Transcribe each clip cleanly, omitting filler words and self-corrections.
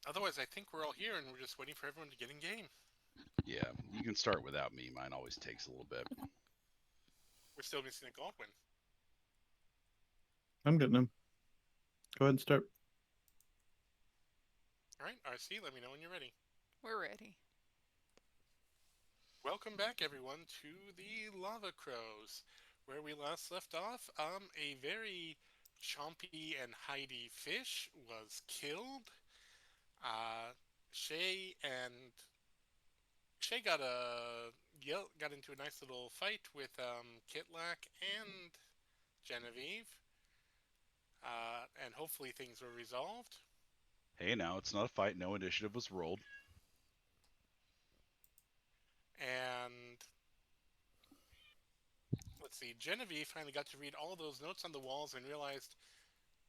Otherwise, I think we're all here and we're just waiting for everyone to get in game. Yeah, you can start without me. Mine always takes a little bit. We're still missing a Goldwyn. I'm getting him. Go ahead and start. All right, RC, let me know when you're ready. We're ready. Welcome back, everyone, to the Lava Crows, where we last left off. A very chompy and hidey fish was killed. Uh, Shay and Shay got into a nice little fight with Kitlak and Genevieve, and hopefully things were resolved. Hey, now it's not a fight. No initiative was rolled. And let's see, Genevieve finally got to read all those notes on the walls and realized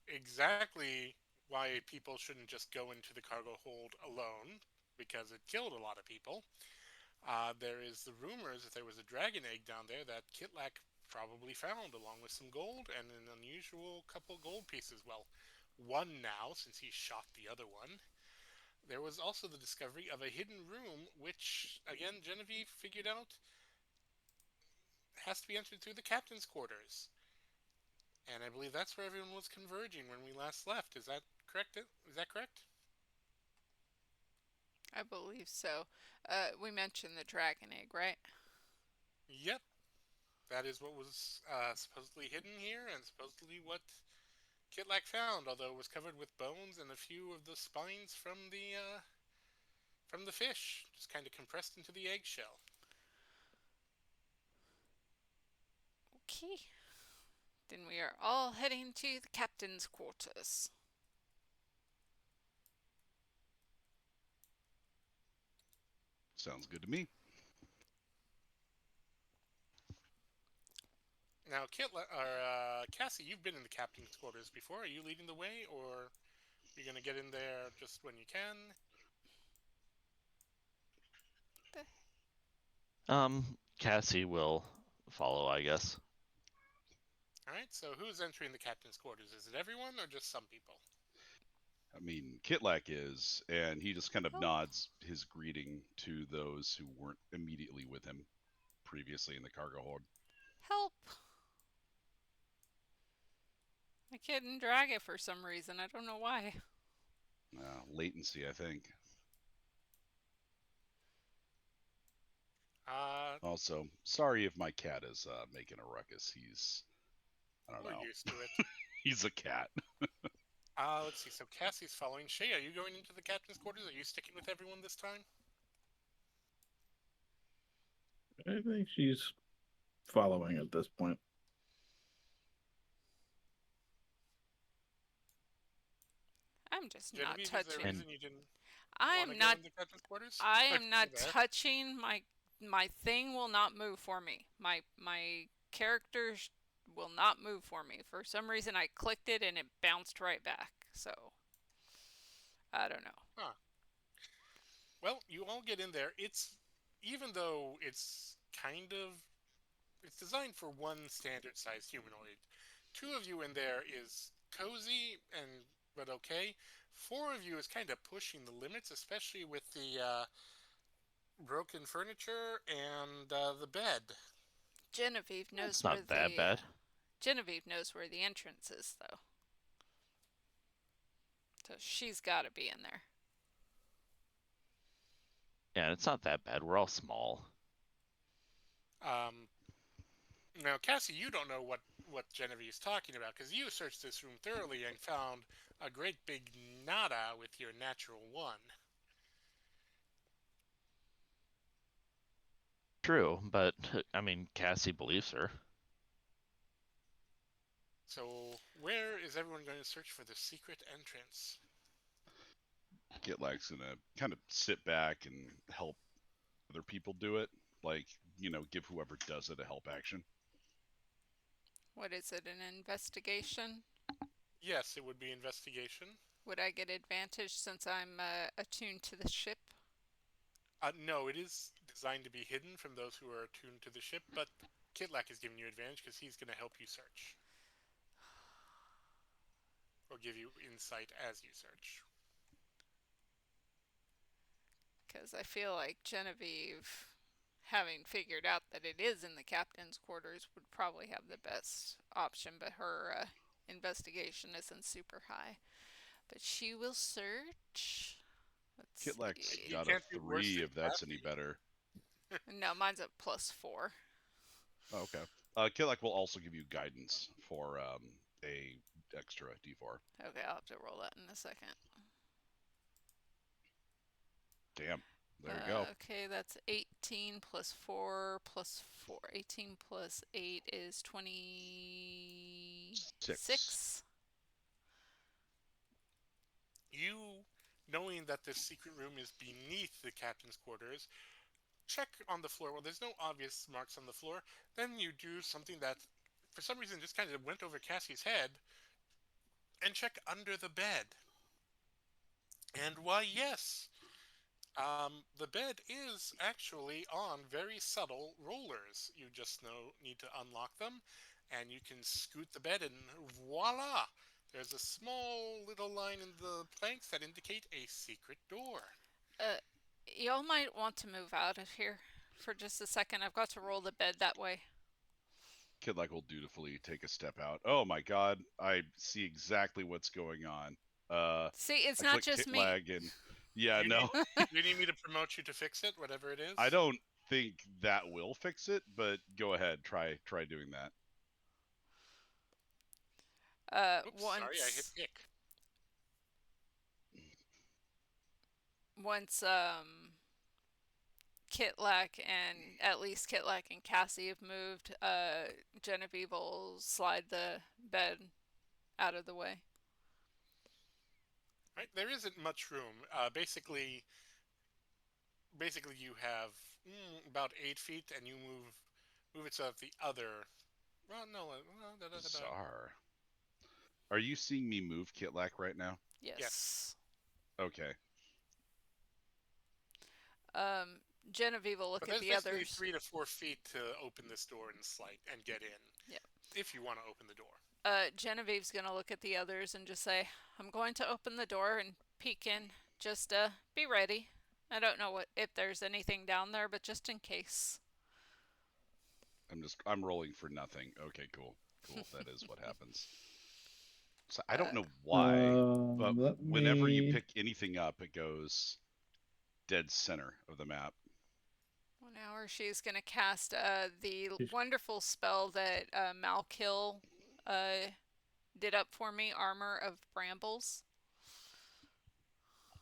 exactly why people shouldn't just go into the cargo hold alone, because it killed a lot of people. There is the rumors that there was a dragon egg down there that Kitlak probably found, along with some gold and an unusual couple gold pieces. Well, one now, since he shot the other one. There was also the discovery of a hidden room, which, again, Genevieve figured out has to be entered through the captain's quarters. And I believe that's where everyone was converging when we last left. Is that correct? Is that correct? I believe so. We mentioned the dragon egg, right? Yep. That is what was supposedly hidden here, and supposedly what Kitlak found, although it was covered with bones and a few of the spines from the fish, just kind of compressed into the eggshell. Okay. Then we are all heading to the captain's quarters. Sounds good to me. Now, Cassie, you've been in the captain's quarters before. Are you leading the way, or are you going to get in there just when you can? The- Cassie will follow, I guess. All right. So, who's entering the captain's quarters? Is it everyone, or just some people? I mean, Kitlak is, and he just kind of Help. nods his greeting to those who weren't immediately with him previously in the cargo hold. Help. I couldn't drag it for some reason. I don't know why. Latency, I think. Uh, Also, sorry if my cat is making a ruckus. I don't we're know, used to it. he's a cat. Let's see. So, Cassie's following Shay. Are you going into the captain's quarters? Are you sticking with everyone this time? I think she's following at this point. I'm just not Genevieve, is there a touching. And reason you didn't I want to am go not. into the captain's quarters? I I am can see not that. touching my thing. Will not move for me. My character will not move for me. For some reason, I clicked it and it bounced right back. So I don't know. Huh. Well, you all get in there. It's even though it's designed for one standard sized humanoid. Two of you in there is cozy and but okay. Four of you is kind of pushing the limits, especially with the broken furniture and the bed. Genevieve it's knows where not that the bad. Genevieve knows where the entrance is, though. So she's got to be in there. Yeah, it's not that bad. We're all small. Um, Now, Cassie, you don't know what Genevieve is talking about because you searched this room thoroughly and found a great big nada with your natural one. True, but I mean, Cassie believes her. So, where is everyone going to search for the secret entrance? Kitlak's gonna kind of sit back and help other people do it. Like, give whoever does it a help action. What is it, an investigation? Yes, it would be investigation. Would I get advantage since I'm attuned to the ship? No, it is designed to be hidden from those who are attuned to the ship, but Kitlak is giving you advantage because he's going to help you search or give you insight as you search. Because I feel like Genevieve, having figured out that it is in the captain's quarters, would probably have the best option, but her investigation isn't super high. But she will search. Let's Kitlak's see. got a can't do worse 3 than if that's any Cassie. better. No, mine's at +4. Oh, okay. Kitlak will also give you guidance for a extra d4. Okay, I'll have to roll that in a second. Damn. There you go. Okay, that's 18 plus 4 plus 4. 18 plus 8 is 26. You, knowing that this secret room is beneath the captain's quarters, check on the floor. Well, there's no obvious marks on the floor. Then you do something that, for some reason, just kind of went over Cassie's head, and check under the bed. And why, yes, the bed is actually on very subtle rollers. You just need to unlock them, and you can scoot the bed, and voila! There's a small little line in the planks that indicate a secret door. Y'all might want to move out of here for just a second. I've got to roll the bed that way. Kitlak will dutifully take a step out. Oh my god, I see exactly what's going on. See, it's I not click just me. Kitlag and yeah, You no. You need me to promote you to fix it, whatever it is? I don't think that will fix it, but go ahead, try doing that. Oops, Once sorry, I hit kick. once Kitlak and at least Kitlak and Cassie have moved, Genevieve will slide the bed out of the way. Right, there isn't much room. Basically, you have about 8 feet, and you move it so that the other. Well, no. Bizarre. Are you seeing me move Kitlak right now? Yes. Okay. Genevieve will look But at there's the basically others. 3 to 4 feet to open this door and slide and get in. Yep. If you want to open the door. Genevieve's gonna look at the others and just say, "I'm going to open the door and peek in. Just be ready. I don't know if there's anything down there, but just in case." I'm rolling for nothing. Okay, cool. That is what happens. So I don't know why, but whenever you pick anything up, it goes dead center of the map. 1 hour. She's gonna cast the wonderful spell that Malkill did up for me, Armor of Brambles.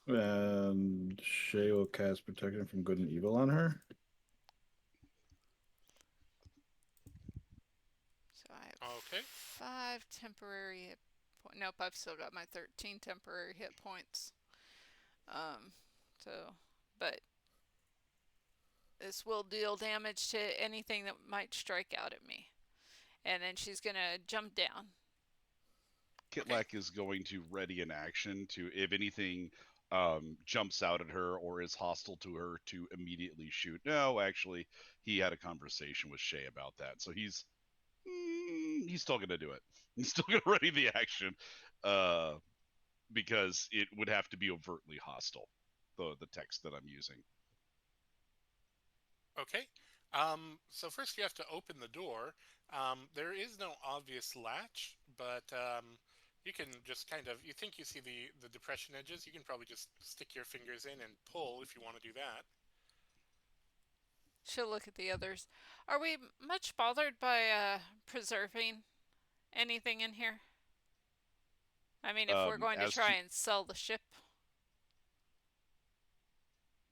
And Shay will cast Protection from Good and Evil on her. So I have Okay. 5 temporary hit points. Nope, I've still got my 13 temporary hit points. But this will deal damage to anything that might strike out at me. And then she's gonna jump down. Kitlak is going to ready an action to, if anything jumps out at her or is hostile to her, to immediately shoot. No, actually, he had a conversation with Shay about that, so he's still going to do it. He's still going to ready the action because it would have to be overtly hostile, the text that I'm using. Okay. So first you have to open the door. There is no obvious latch, but you can just kind of, you think you see the depression edges, you can probably just stick your fingers in and pull if you want to do that. She'll look at the others. Are we much bothered by preserving anything in here? I mean, if we're going to try and sell the ship.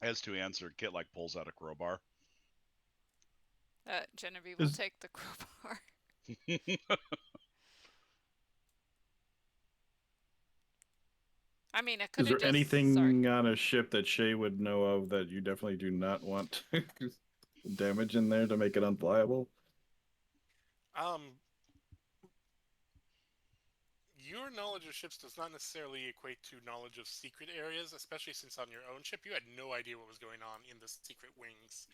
As to answer, Kitlak pulls out a crowbar. Genevieve will take the crowbar. I mean, I could. Is there anything on a ship that Shay would know of that you definitely do not want damage in there to make it unflyable? Your knowledge of ships does not necessarily equate to knowledge of secret areas, especially since on your own ship you had no idea what was going on in the secret wings,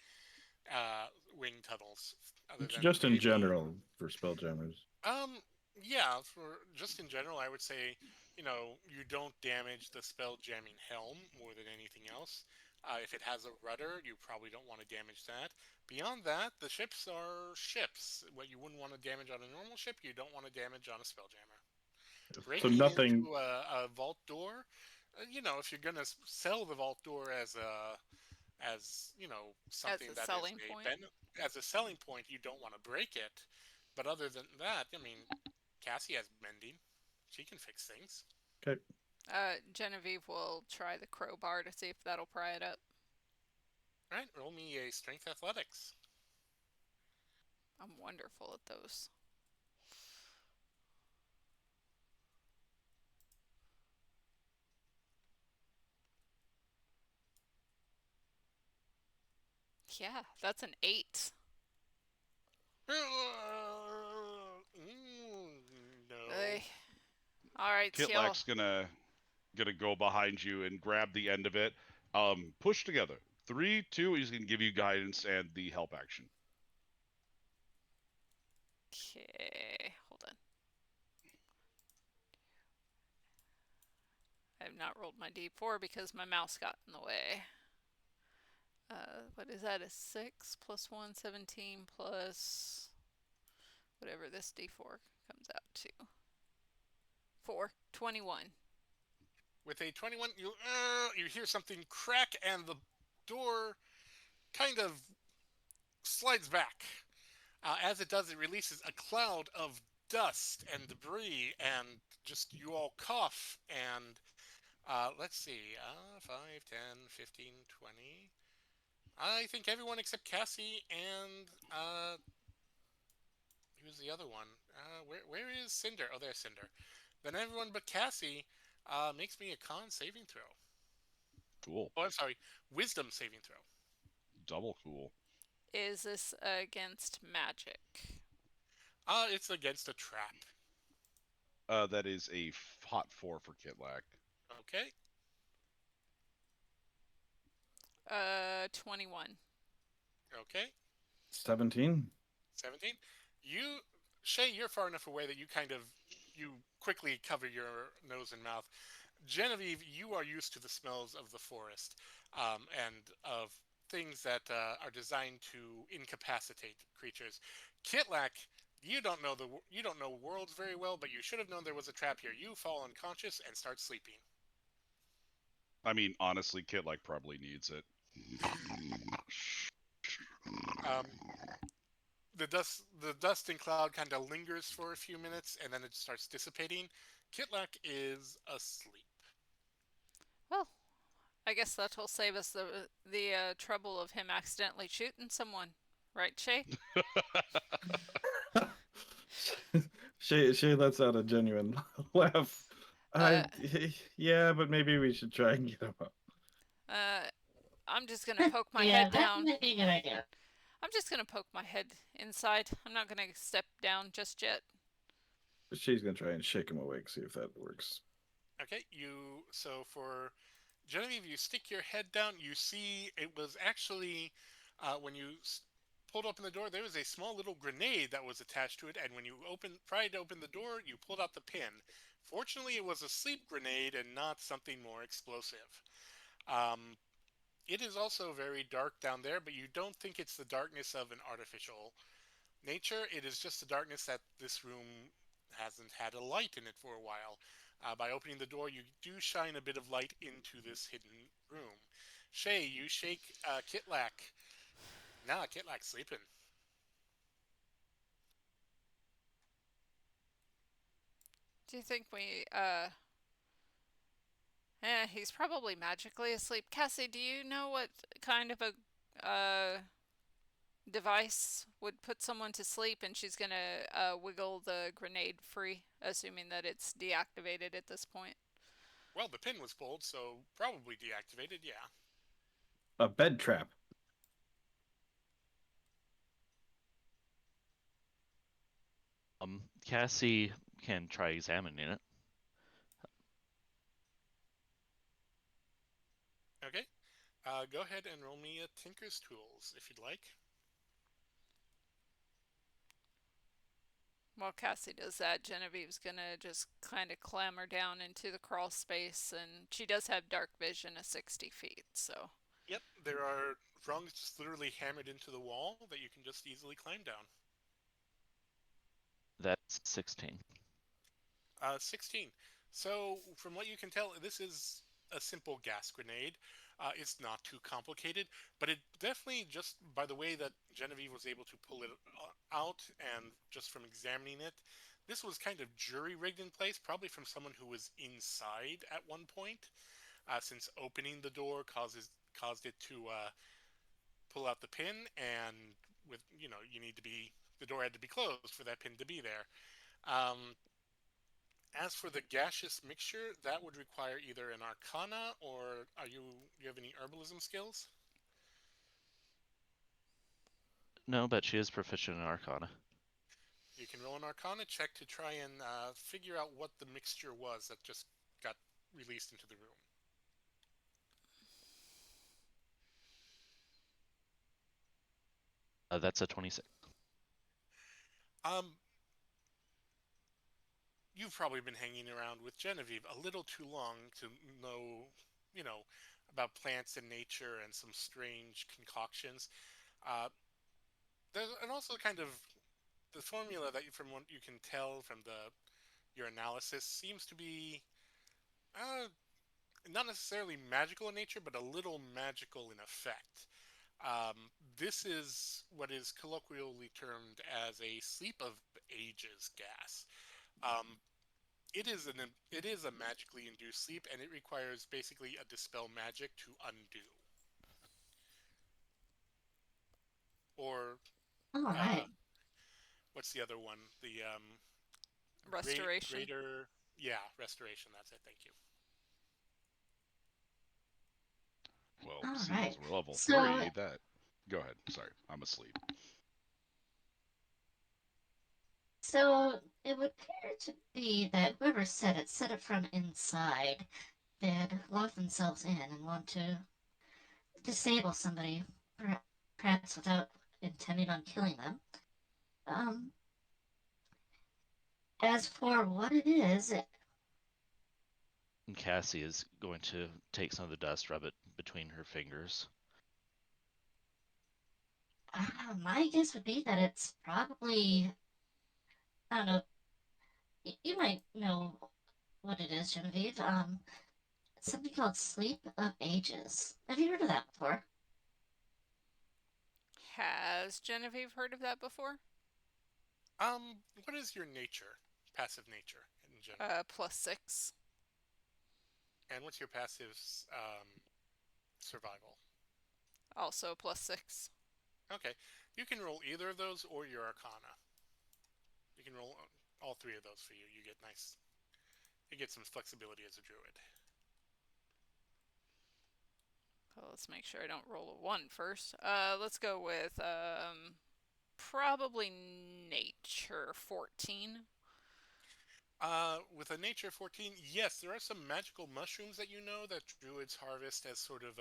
wing tunnels. Just in general for spelljammers. Yeah, just in general, I would say, you don't damage the spell jamming helm more than anything else. If it has a rudder, you probably don't want to damage that. Beyond that, the ships are ships. What you wouldn't want to damage on a normal ship, you don't want to damage on a Spelljammer. So Breaking nothing. into a vault door, if you're gonna sell the vault door as something a that is selling point. as a selling point, you don't want to break it. But other than that, I mean, Cassie has mending; she can fix things. Okay. Genevieve will try the crowbar to see if that'll pry it up. All right, roll me a strength athletics. I'm wonderful at those. Yeah, that's an 8. No. All right, Kitlak's gonna go behind you and grab the end of it. Push together. 3, 2. He's gonna give you guidance and the help action. Okay, hold on. I have not rolled my d4 because my mouse got in the way. What is that? A 6 plus 1, 17 plus whatever this d4 comes out to. 4, 21. With a 21, you hear something crack, and the door kind of slides back. As it does, it releases a cloud of dust and debris, and just you all cough. And let's see, 5, 10, 15, 20. I think everyone except Cassie and who's the other one? Where is Cinder? Oh, there's Cinder. Then everyone but Cassie makes me a con saving throw. Cool. Oh, I'm sorry, wisdom saving throw. Double cool. Is this against magic? It's against a trap. That is a hot 4 for Kitlak. Okay. 21. Okay. 17. 17. Shay, you're far enough away that you quickly cover your nose and mouth. Genevieve, you are used to the smells of the forest, and of things that are designed to incapacitate creatures. Kitlak, you don't know worlds very well, but you should have known there was a trap here. You fall unconscious and start sleeping. I mean, honestly, Kitlak probably needs it. The dust and cloud kind of lingers for a few minutes, and then it starts dissipating. Kitlak is asleep. Well, I guess that'll save us the trouble of him accidentally shooting someone, right, Shay? Shay lets out a genuine laugh. Yeah, but maybe we should try and get him up. I'm just gonna poke my head down. I'm just gonna poke my head inside. I'm not gonna step down just yet. Shay's gonna try and shake him awake, see if that works. Okay, so for Genevieve, you stick your head down. You see it was actually, when you pulled open the door, there was a small little grenade that was attached to it, and when you tried to open the door, you pulled out the pin. Fortunately, it was a sleep grenade and not something more explosive. It is also very dark down there, but you don't think it's the darkness of an artificial nature. It is just the darkness that this room hasn't had a light in it for a while. By opening the door, you do shine a bit of light into this hidden room. Shay, you shake Kitlak. Nah, Kitlak's sleeping. Do you think we, he's probably magically asleep. Cassie, do you know what kind of a, device would put someone to sleep and she's gonna, wiggle the grenade free, assuming that it's deactivated at this point? Well, the pin was pulled, so probably deactivated, yeah. A bed trap. Cassie can try examining it. Okay. Go ahead and roll me a Tinker's Tools, if you'd like. While Cassie does that, Genevieve's gonna just kind of clamber down into the crawl space, and she does have dark vision of 60 feet, so... Yep, there are rungs just literally hammered into the wall that you can just easily climb down. That's 16. 16. So, from what you can tell, this is a simple gas grenade. It's not too complicated, but it definitely, just by the way that Genevieve was able to pull it out and just from examining it, this was kind of jury-rigged in place, probably from someone who was inside at one point, since opening the door caused it to pull out the pin, and with, the door had to be closed for that pin to be there. As for the gaseous mixture, that would require either an Arcana or you have any herbalism skills? No, but she is proficient in Arcana. You can roll an Arcana check to try and figure out what the mixture was that just got released into the room. That's a 26. You've probably been hanging around with Genevieve a little too long to know, about plants and nature and some strange concoctions. And also kind of the formula that from what you can tell from your analysis seems to be not necessarily magical in nature, but a little magical in effect. This is what is colloquially termed as a sleep of ages gas. It is a magically induced sleep, and it requires basically a dispel magic to undo. Or All right. what's the other one? The Restoration. Greater, yeah, restoration. That's it. Thank you. Well, All seeing right. as we're level So- 3, that. Go ahead. Sorry, I'm asleep. So it would appear to be that whoever set it from inside. They'd lock themselves in and want to disable somebody, perhaps without intending on killing them. As for what it is, And Cassie is going to take some of the dust, rub it between her fingers. my guess would be that it's probably, I don't know, you might know what it is, Genevieve. It's something called Sleep of Ages. Have you heard of that before? Has Genevieve heard of that before? What is your nature? Passive nature in general. +6. And what's your passive survival? Also +6. Okay, you can roll either of those or your Arcana. You can roll all three of those for you. You get some flexibility as a druid. Well, let's make sure I don't roll a 1 first. Let's go with probably nature 14. With a nature 14, yes, there are some magical mushrooms that that druids harvest as sort of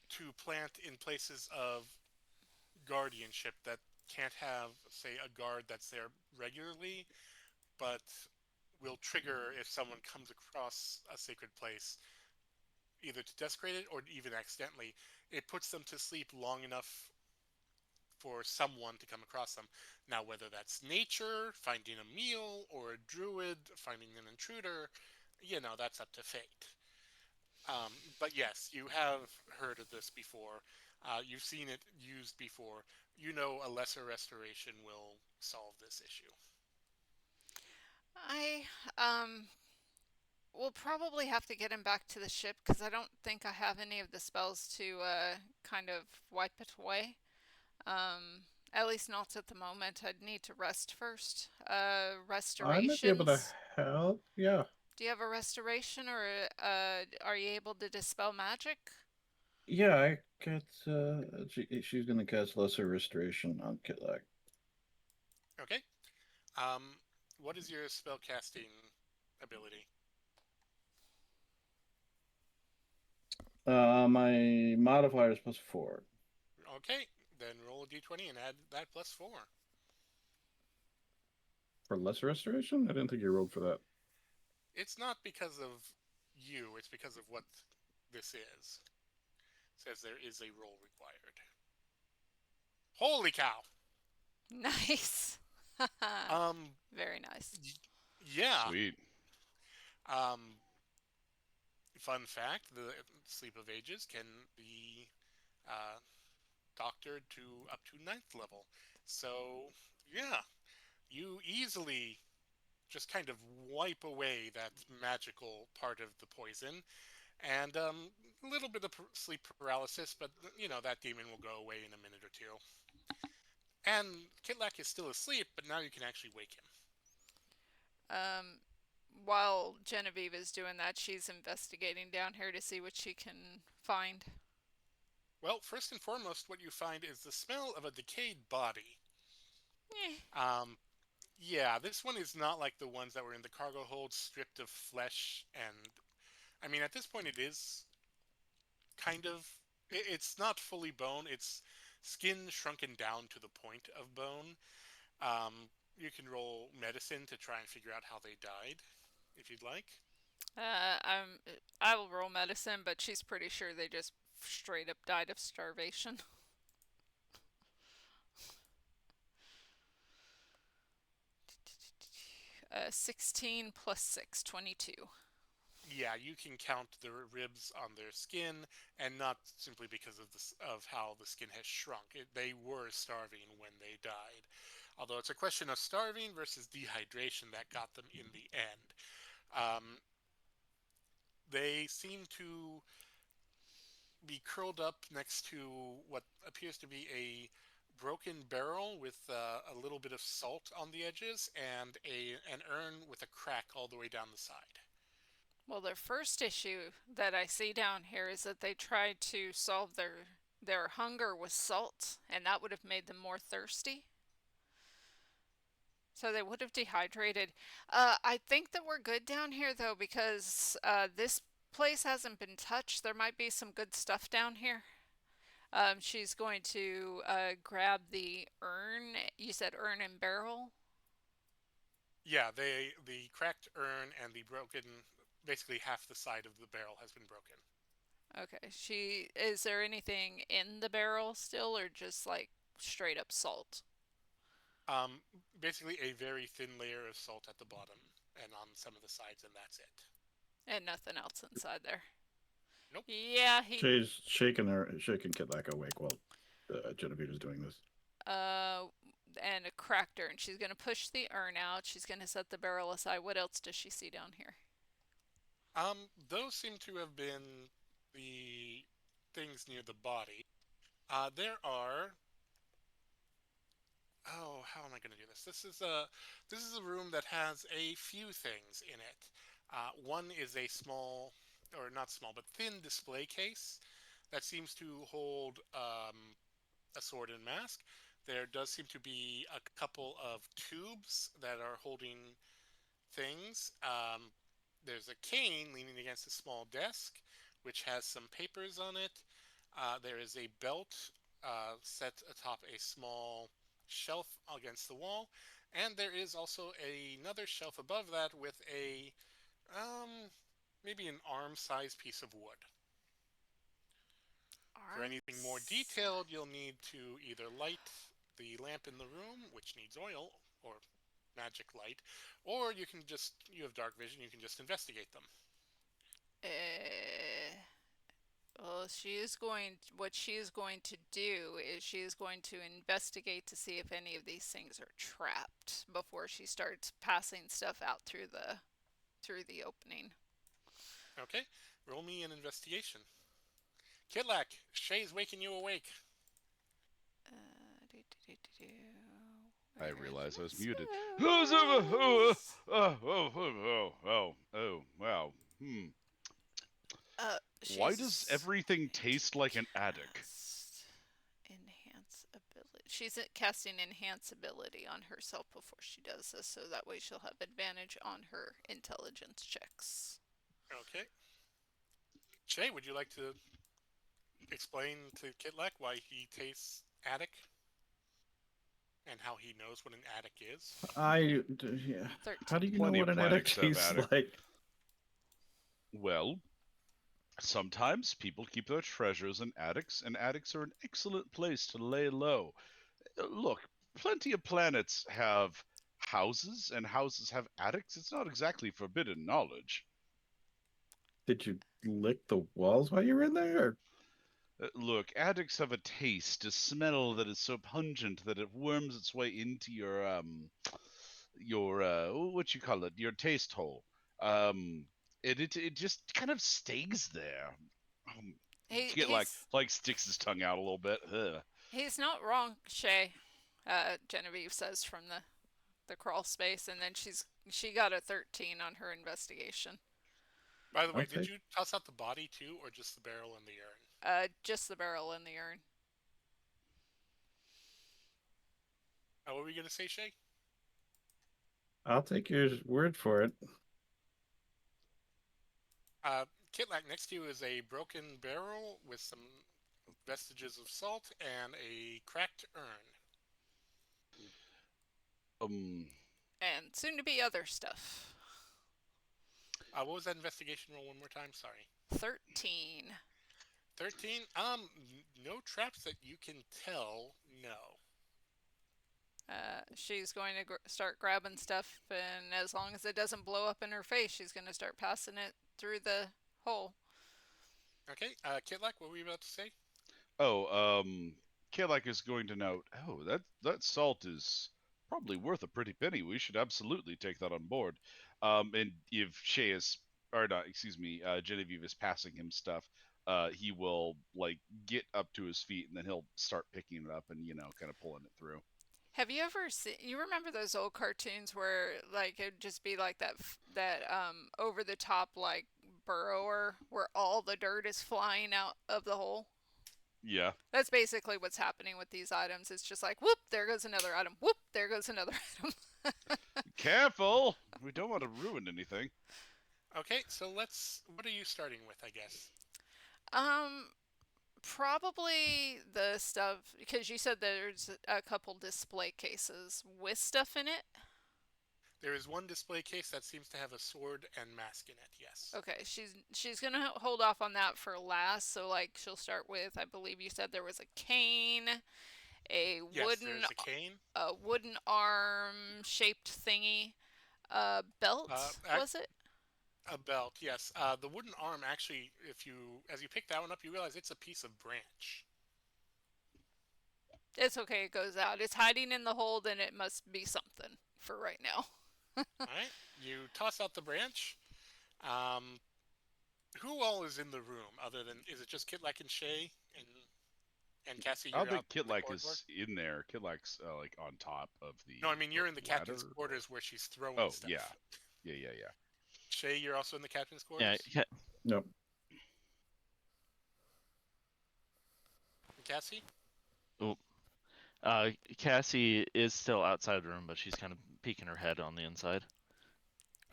to plant in places of guardianship that can't have, say, a guard that's there regularly, but will trigger if someone comes across a sacred place, either to desecrate it or even accidentally. It puts them to sleep long enough for someone to come across them. Now, whether that's nature, finding a meal, or a druid, finding an intruder, that's up to fate. But yes, you have heard of this before. You've seen it used before. You know a lesser restoration will solve this issue. I will probably have to get him back to the ship because I don't think I have any of the spells to kind of wipe it away. At least not at the moment. I'd need to rest first. I might be able to Restorations. help. Yeah. Do you have a restoration, or are you able to dispel magic? Yeah, I get. She's gonna cast Lesser Restoration on Kitlak. Okay. What is your spell casting ability? My modifier is +4. Okay, then roll a d20 and add that +4. For Lesser Restoration? I didn't think you rolled for that. It's not because of you, it's because of what this is. says there is a roll required. Holy cow! Nice. Um, Very nice. yeah. Sweet. Fun fact: the Sleep of Ages can be doctored to up to 9th level. So yeah, you easily just kind of wipe away that magical part of the poison, and a little bit of sleep paralysis, but that demon will go away in a minute or two. And Kitlak is still asleep, but now you can actually wake him. While Genevieve is doing that, she's investigating down here to see what she can find. Well, first and foremost, what you find is the smell of a decayed body. Eh. Yeah, this one is not like the ones that were in the cargo hold, stripped of flesh, and I mean, at this point, it is kind of. It's not fully bone. It's skin shrunken down to the point of bone. You can roll medicine to try and figure out how they died, if you'd like. I will roll medicine, but she's pretty sure they just straight up died of starvation. 16 plus 6, 22. Yeah, you can count the ribs on their skin, and not simply because of how the skin has shrunk. They were starving when they died. Although it's a question of starving versus dehydration that got them in the end. They seem to be curled up next to what appears to be a broken barrel with a little bit of salt on the edges and an urn with a crack all the way down the side. Well, their first issue that I see down here is that they tried to solve their hunger with salt, and that would have made them more thirsty. So they would have dehydrated. I think that we're good down here, though, because this place hasn't been touched. There might be some good stuff down here. She's going to grab the urn. You said urn and barrel? Yeah, the cracked urn and the broken, basically half the side of the barrel has been broken. Okay. Is there anything in the barrel still, or just like straight up salt? Basically a very thin layer of salt at the bottom and on some of the sides, and that's it. And nothing else inside there. Nope. Yeah, She's shaking Kitlak awake while Genevieve is doing this. And a cracked urn. She's gonna push the urn out. She's gonna set the barrel aside. What else does she see down here? Those seem to have been the things near the body. There are. Oh, how am I going to do this? This is a room that has a few things in it. One is a small, or not small, but thin display case that seems to hold a sword and mask. There does seem to be a couple of tubes that are holding things. There's a cane leaning against a small desk, which has some papers on it. There is a belt set atop a small shelf against the wall, and there is also another shelf above that with a maybe an arm-sized piece of wood. For anything more detailed, you'll need to either light the lamp in the room, which needs oil or magic light, or you have dark vision, you can just investigate them. Well, what she is going to do is she is going to investigate to see if any of these things are trapped before she starts passing stuff out through the opening. Okay, roll me an investigation. Kitlak, Shay's waking you awake. I realized I was muted. Wow. Why does everything taste like an attic? Enhance ability. She's casting enhance ability on herself before she does this, so that way she'll have advantage on her intelligence checks. Okay. Shay, would you like to explain to Kitlak why he tastes attic? And how he knows what an attic is? Yeah. 13. How do you Plenty know what of an attic planets have tastes attic. like? Well, Sometimes people keep their treasures in attics, and attics are an excellent place to lay low. Look, plenty of planets have houses, and houses have attics. It's not exactly forbidden knowledge. Did you lick the walls while you were in there? Look, attics have a taste, a smell that is so pungent that it worms its way into your what you call it, your taste hole. It just kind of stays there. Um, He, Get he's like sticks his tongue out a little bit. Ugh. he's not wrong, Shay. Genevieve says from the crawl space, and then she got a 13 on her investigation. By the way, Okay. did you toss out the body too, or just the barrel and the urn? Just the barrel in the urn. What were you gonna say, Shay? I'll take your word for it. Kitlak, next to you is a broken barrel with some vestiges of salt and a cracked urn. And soon to be other stuff. What was that investigation roll one more time? Sorry. 13. 13. No traps that you can tell. No. She's going to start grabbing stuff, and as long as it doesn't blow up in her face, she's going to start passing it through the hole. Okay. Kitlak, what were you about to say? Kalak is going to note, oh, that salt is probably worth a pretty penny. We should absolutely take that on board. And if Shay is, or not, excuse me, Genevieve is passing him stuff, he will like get up to his feet and then he'll start picking it up and kind of pulling it through. Have you ever seen? You remember those old cartoons where like it'd just be like that over the top like burrower where all the dirt is flying out of the hole? Yeah. That's basically what's happening with these items. It's just like, whoop, there goes another item. Whoop, there goes another item. Careful! We don't want to ruin anything. Okay, so what are you starting with, I guess? Probably the stuff, because you said there's a couple display cases with stuff in it. There is one display case that seems to have a sword and mask in it, yes. Okay, she's gonna hold off on that for last. So like she'll start with, I believe you said there was a cane, a Yes, there's a cane. wooden arm shaped thingy, belt was it? A belt, yes. The wooden arm actually, as you pick that one up, you realize it's a piece of branch. It's okay, it goes out. It's hiding in the hole, then it must be something for right now. Alright, you toss out the branch. Who all is in the room other than, is it just Kitlak and Shay and Cassie? I don't You're think out the Kitlak corridor? is in there. Kitlak's like on top of the. No, I mean you're in the ladder. captain's quarters where she's throwing Oh stuff. yeah. Shay, you're also in the captain's Yeah, quarters? Nope. And Cassie? Cassie is still outside the room, but she's kind of peeking her head on the inside.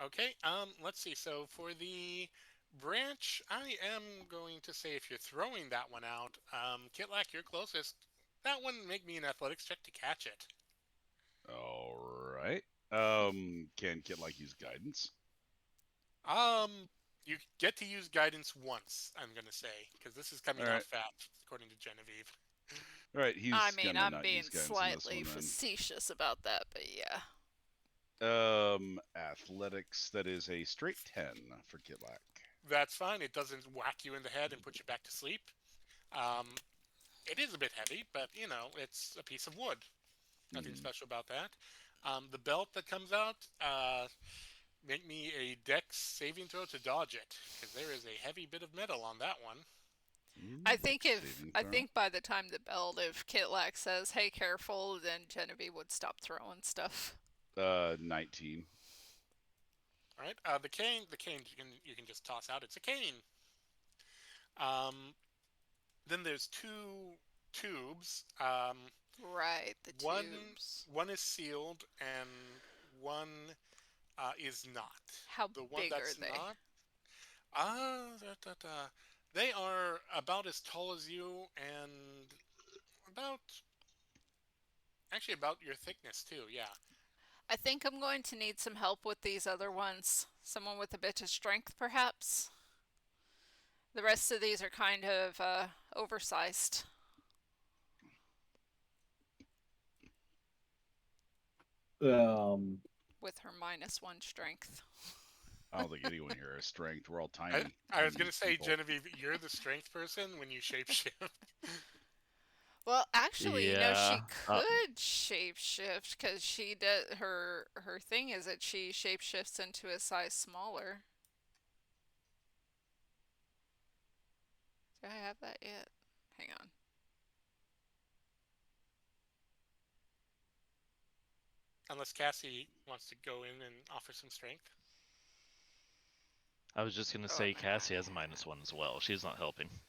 Okay, let's see. So for the branch, I am going to say if you're throwing that one out, Kitlak, you're closest. That one, make me an athletics check to catch it. All right. Can Kitlak use guidance? You get to use guidance once, I'm gonna say, because this is coming Alright. out fast, according to Genevieve. All right. He's. I mean, gonna I'm not being use guidance on this slightly one, then. facetious about that, but yeah. Athletics. That is a straight 10 for Kitlak. That's fine. It doesn't whack you in the head and put you back to sleep. It is a bit heavy, but it's a piece of wood. Nothing special about that. The belt that comes out, make me a dex saving throw to dodge it, because there is a heavy bit of metal on that one. I think Saving throw. by the time the belt, if Kitlak says, "Hey, careful," then Genevieve would stop throwing stuff. 19. All right. The cane you can just toss out. It's a cane. Then there's two tubes. Right, the tubes. One is sealed and one is not. How The one big that's are they? not. They are about as tall as you and about your thickness too. Yeah. I think I'm going to need some help with these other ones. Someone with a bit of strength, perhaps. The rest of these are kind of oversized. With her -1 strength. I don't think anyone here has strength. We're all tiny. I was tiny gonna say, people. Genevieve, you're the strength person when you shapeshift. Well, actually, she Yeah, could shapeshift because she does her thing is that she shapeshifts into a size smaller. Do I have that yet? Hang on. Unless Cassie wants to go in and offer some strength. I was just gonna Oh, say my Cassie God. has a -1 as well. She's not helping.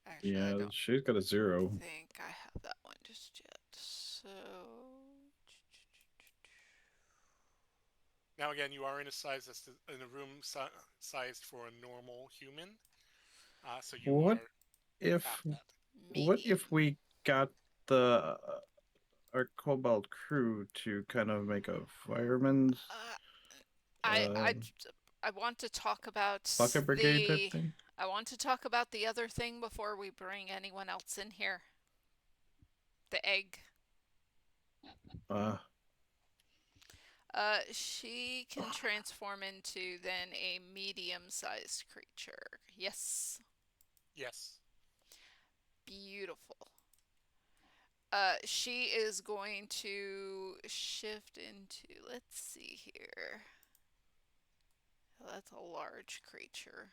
Actually, I Yeah, don't she's got a 0. think I have that one just yet. So Now again, you are in a size that's in a room sized for a normal human. So you What are if half that. what medium. if we got the our Cobalt crew to kind of make a fireman's I want to talk about bucket brigade type thing? I want to talk about the other thing before we bring anyone else in here. The egg. She can transform into then a medium-sized creature. Yes. Yes. Beautiful. She is going to shift into, let's see here. Oh, that's a large creature.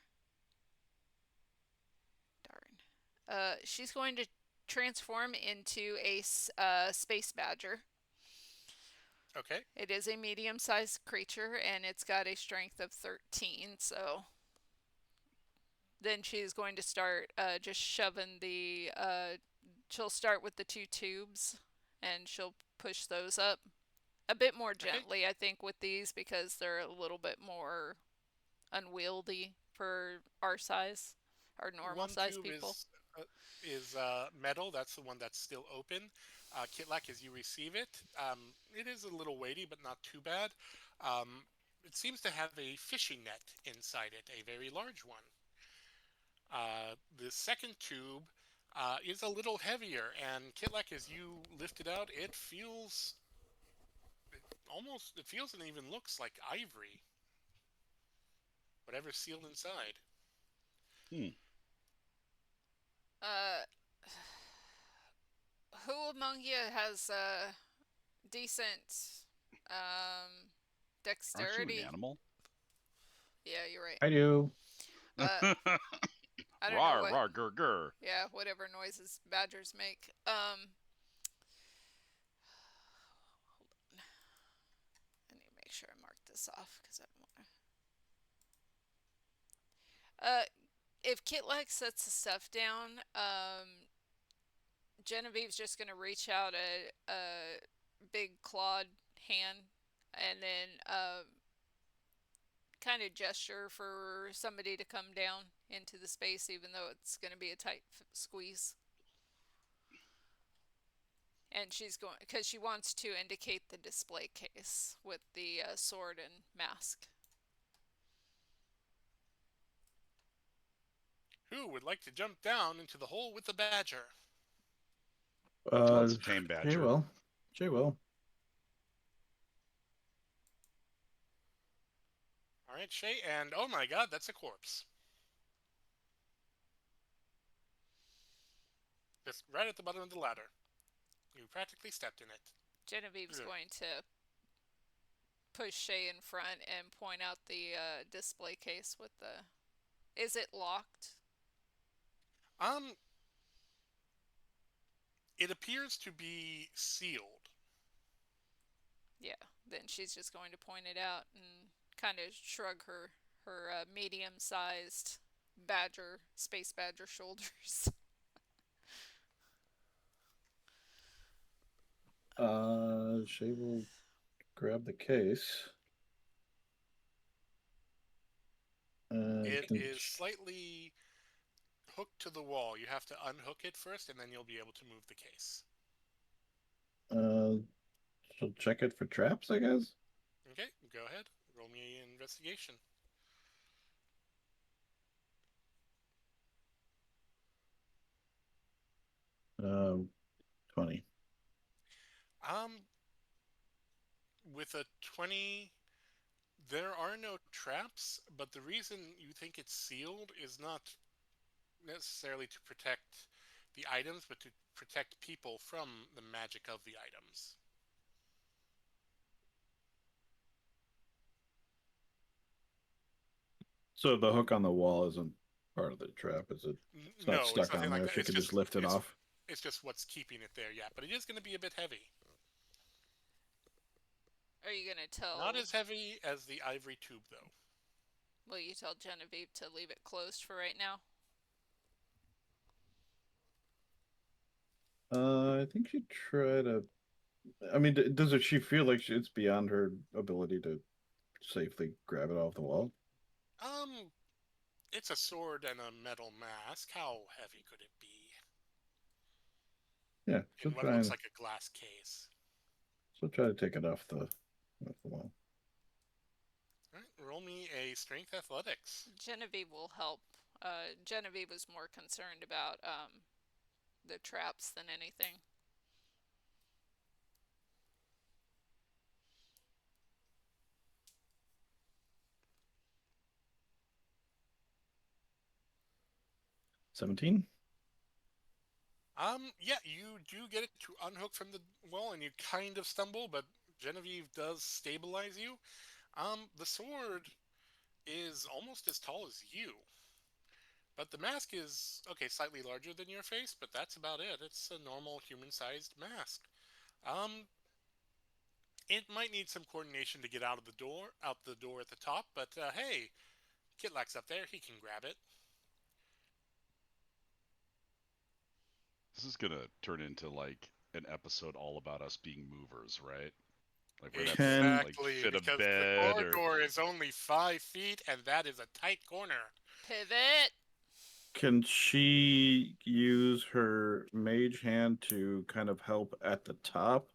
Darn. She's going to transform into a space badger. Okay. It is a medium-sized creature, and it's got a strength of 13, so then she's going to start just shoving the she'll start with the 2 tubes, and she'll push those up a bit more gently, I think, with these, because they're a little bit more unwieldy for our size, our normal size One tube people. is metal. That's the one that's still open. Kitlak, as you receive it, it is a little weighty, but not too bad. It seems to have a fishing net inside it, a very large one. The second tube is a little heavier, and Kitlak, as you lift it out, it feels it feels and even looks like ivory. Whatever's sealed inside. Who among you has decent Aren't you dexterity? an animal? Yeah, you're right. I do. I don't know Rawr, what. rawr, grr, grr. Yeah, whatever noises badgers make. Hold on. I need to make sure I mark this off because I don't want to. If Kitlak sets the stuff down, Genevieve's just gonna reach out a big clawed hand and then kind of gesture for somebody to come down into the space, even though it's going to be a tight squeeze. And she's going, because she wants to indicate the display case with the sword and mask. Who would like to jump down into the hole with the badger? That's a tame badger. Jay will. All right, Shay, and oh my god, that's a corpse. Just right at the bottom of the ladder. You practically stepped in it. Genevieve's going to push Shay in front and point out the display case with the... Is it locked? It appears to be sealed. Yeah, then she's just going to point it out and kind of shrug her medium-sized space badger shoulders. She will grab the case. It is slightly hooked to the wall. You have to unhook it first, and then you'll be able to move the case. She'll check it for traps, I guess. Okay, go ahead. Roll me an investigation. 20. With a 20, there are no traps, but the reason you think it's sealed is not necessarily to protect the items, but to protect people from the magic of the items. So the hook on the wall isn't part of the trap, is it? It's not No, it's stuck on nothing like there. that. She could just lift it off. It's just what's keeping it there, yeah. But it is going to be a bit heavy. Are you gonna tell? Not as heavy as the ivory tube, though. Will you tell Genevieve to leave it closed for right now? I think she'd try to. I mean, does it? She feel like it's beyond her ability to safely grab it off the wall? It's a sword and a metal mask. How heavy could it be? Yeah, she'll In what try looks and like a glass case. she'll try to take it off the wall. Alright, roll me a strength athletics. Genevieve will help. Genevieve was more concerned about the traps than anything. $17. Yeah, you do get it to unhook from the wall, and you kind of stumble, but Genevieve does stabilize you. The sword is almost as tall as you, but the mask is, okay, slightly larger than your face, but that's about it. It's a normal human-sized mask. It might need some coordination to get out the door at the top, but hey, Kitlak's up there, he can grab it. This is gonna turn into like an episode all about us being movers, right? Like we're gonna have to like Exactly, fit a because bed the or corridor is only 5 feet, and that is a tight corner. Pivot. Can she use her mage hand to kind of help at the top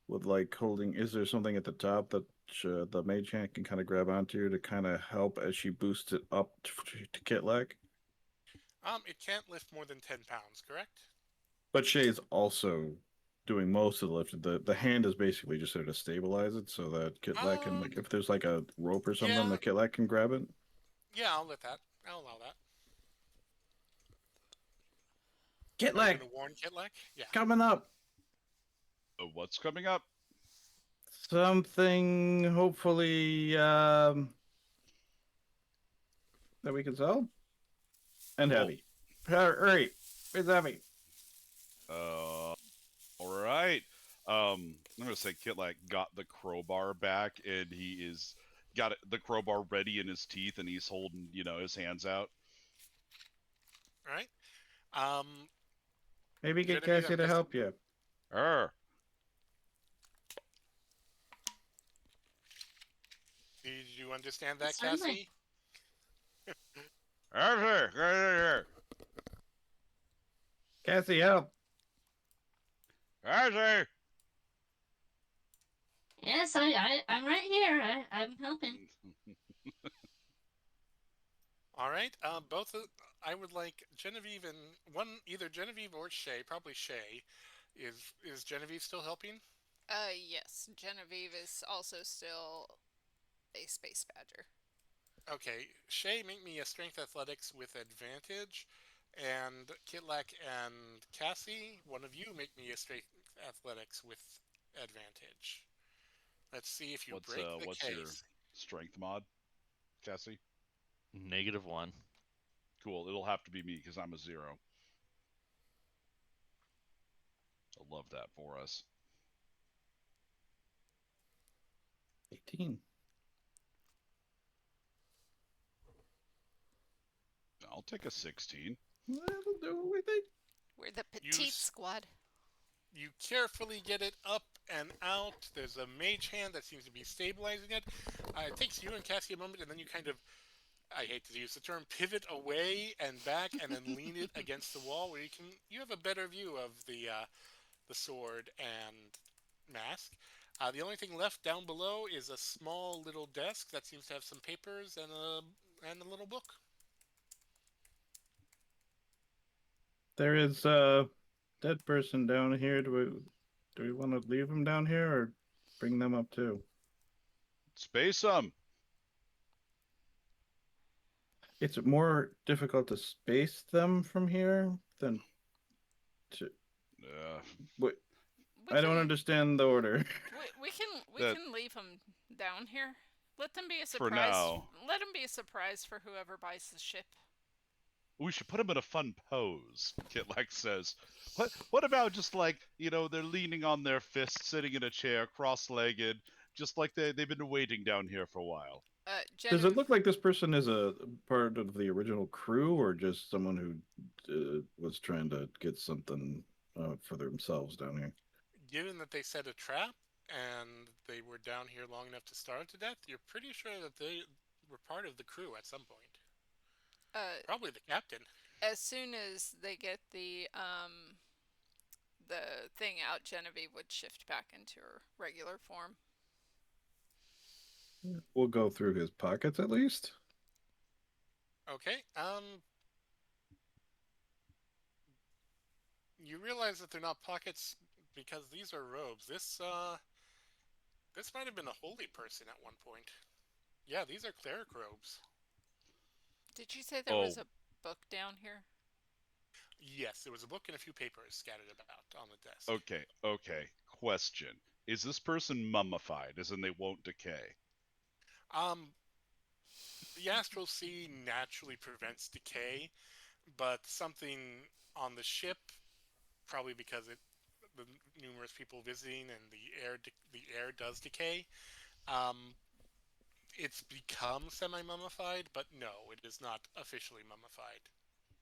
with like holding? Is there something at the top that the mage hand can kind of grab onto to kind of help as she boosts it up to Kitlak? It can't lift more than 10 pounds, correct? But Shay's also doing most of the lifting. The hand is basically just there to stabilize it so that Kitlak can, like, if there's like a rope or something, yeah. the Kitlak can grab it. Yeah, I'll let that. I'll allow that. Kitlak, I'm gonna warn Kitlak. Yeah. coming up. what's coming up? Something hopefully that we can sell. And Cool. heavy. Hurry, it's heavy. All right. I'm gonna say Kitlak got the crowbar back, and he is got the crowbar ready in his teeth, and he's holding, his hands out. All right. Maybe get Genevieve, Cassie I'm to just- help you. Did you understand that, Certainly. Cassie? Cassie, help. Yes, I'm right here. I'm helping. All right. I would like Genevieve and either Genevieve or Shay. Probably Shay. Is Genevieve still helping? Yes. Genevieve is also still a space badger. Okay, Shay, make me a strength athletics with advantage, and Kitlak and Cassie, one of you make me a strength athletics with advantage. Let's see if you What's break the what's case. your strength mod, Cassie? -1. Cool. It'll have to be me because I'm a 0. I love that for us. 18. I'll take a 16. That'll do it, we think. We're the petite squad. You carefully get it up and out. There's a mage hand that seems to be stabilizing it. It takes you and Cassie a moment, and then you kind of, I hate to use the term, pivot away and back, and then lean it against the wall, where you have a better view of the sword and mask. The only thing left down below is a small little desk that seems to have some papers and a little book. There is dead person down here. Do we want to leave them down here or bring them up too? Space them. It's more difficult to space them from here than to. Wait, We I don't can- understand the order. We That- can leave them down here. Let them be a For surprise. now. Let them be a surprise for whoever buys the ship. We should put them in a fun pose, Kitlax says. What about just like, they're leaning on their fists, sitting in a chair, cross-legged, just like they've been waiting down here for a while. Does it look like this person is a part of the original crew or just someone who was trying to get something for themselves down here? Given that they set a trap and they were down here long enough to starve to death, you're pretty sure that they were part of the crew at some point. Probably the captain. As soon as they get the thing out, Genevieve would shift back into her regular form. We'll go through his pockets at least. Okay. You realize that they're not pockets because these are robes. This might have been a holy person at one point. Yeah, these are cleric robes. Did you say there was a book down here? Yes, there was a book and a few papers scattered about on the desk. Okay. Question. Is this person mummified, as in they won't decay? The astral sea naturally prevents decay, but something on the ship, probably because the numerous people visiting and the air does decay. It's become semi-mummified, but no, it is not officially mummified.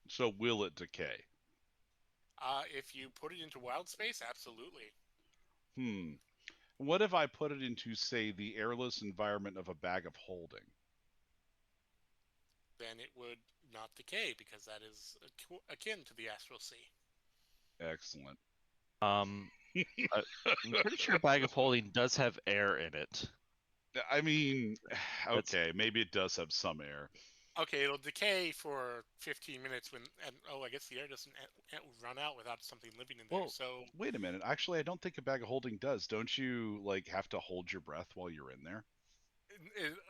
So will it decay? If you put it into wild space, absolutely. What if I put it into, say, the airless environment of a bag of holding? Then it would not decay because that is akin to the astral sea. Excellent. I'm pretty sure Bag of Holding does have air in it. I mean, okay, maybe it does have some air. Okay, it'll decay for 15 minutes I guess the air doesn't run out without something living in there. Well, so wait a minute. Actually, I don't think a bag of holding does. Don't you have to hold your breath while you're in there?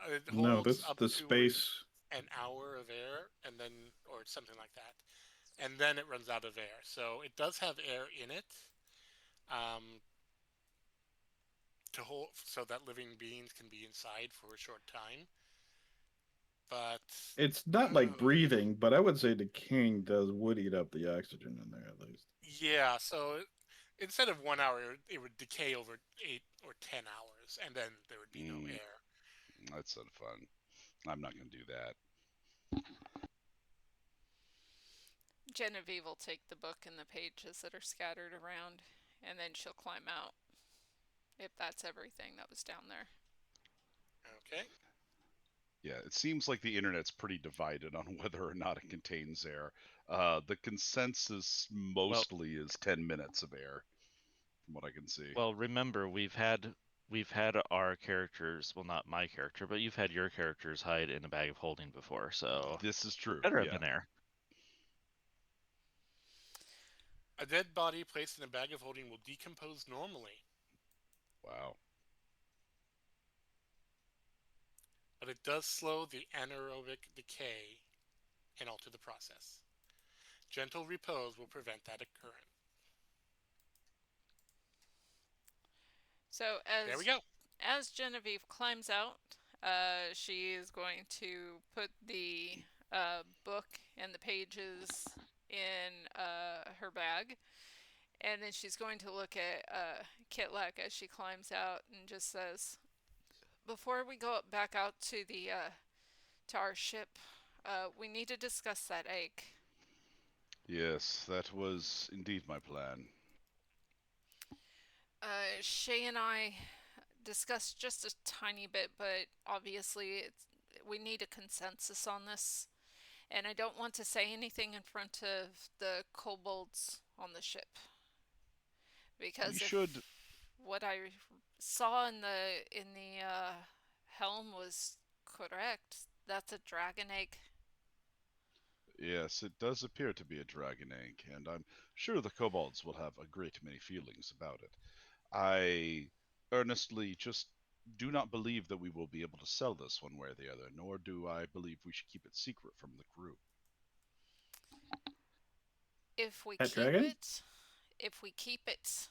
it No, holds this up the to space. an hour of air, and then or something like that, and then it runs out of air. So it does have air in it, to hold so that living beings can be inside for a short time. But It's not like breathing, but I would say decaying would eat up the oxygen in there at least. yeah, so instead of 1 hour, it would decay over 8 or 10 hours, and then there would be no air. That's not fun. I'm not going to do that. Genevieve will take the book and the pages that are scattered around, and then she'll climb out. If that's everything that was down there. Okay. Yeah, it seems like the internet's pretty divided on whether or not it contains air. The consensus mostly is 10 minutes of air, from what I can see. Well, remember we've had our characters, well, not my character, but you've had your characters hide in a bag of holding before, so This is true. better have Yeah. been air. A dead body placed in a bag of holding will decompose normally, Wow. but it does slow the anaerobic decay and alter the process. Gentle repose will prevent that occurring. So There we go. as Genevieve climbs out, she is going to put the book and the pages in her bag, and then she's going to look at Kitlek as she climbs out and just says, "Before we go back out to the to our ship, we need to discuss that egg." Yes, that was indeed my plan. Shay and I discussed just a tiny bit, but obviously we need a consensus on this, and I don't want to say anything in front of the kobolds on the ship, because if what I saw in the helm was correct, that's a dragon egg. Yes, it does appear to be a dragon egg, and I'm sure the kobolds will have a great many feelings about it. I earnestly just do not believe that we will be able to sell this one way or the other, nor do I believe we should keep it secret from the crew. If we Pet keep dragon? it, if we keep it,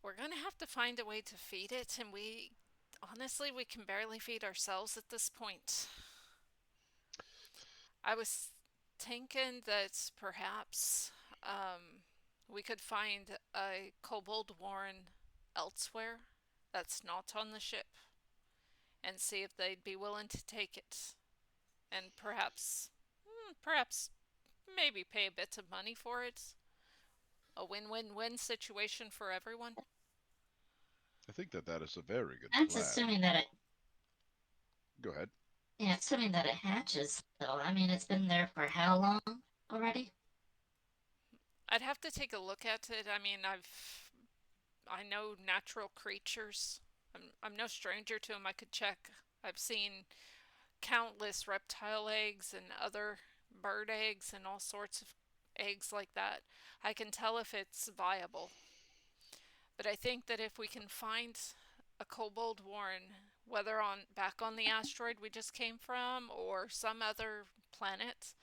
we're gonna have to find a way to feed it, and honestly, we can barely feed ourselves at this point. I was thinking that perhaps we could find a kobold warren elsewhere that's not on the ship and see if they'd be willing to take it. And perhaps maybe pay a bit of money for it. A win-win-win situation for everyone. I think that that is a very good That's plan. assuming that it, Go ahead. yeah, assuming that it hatches, though. I mean, it's been there for how long already? I'd have to take a look at it. I mean, I know natural creatures. I'm no stranger to them. I could check. I've seen countless reptile eggs and other bird eggs and all sorts of eggs like that. I can tell if it's viable. But I think that if we can find a kobold warren, whether back on the asteroid we just came from or some other planet,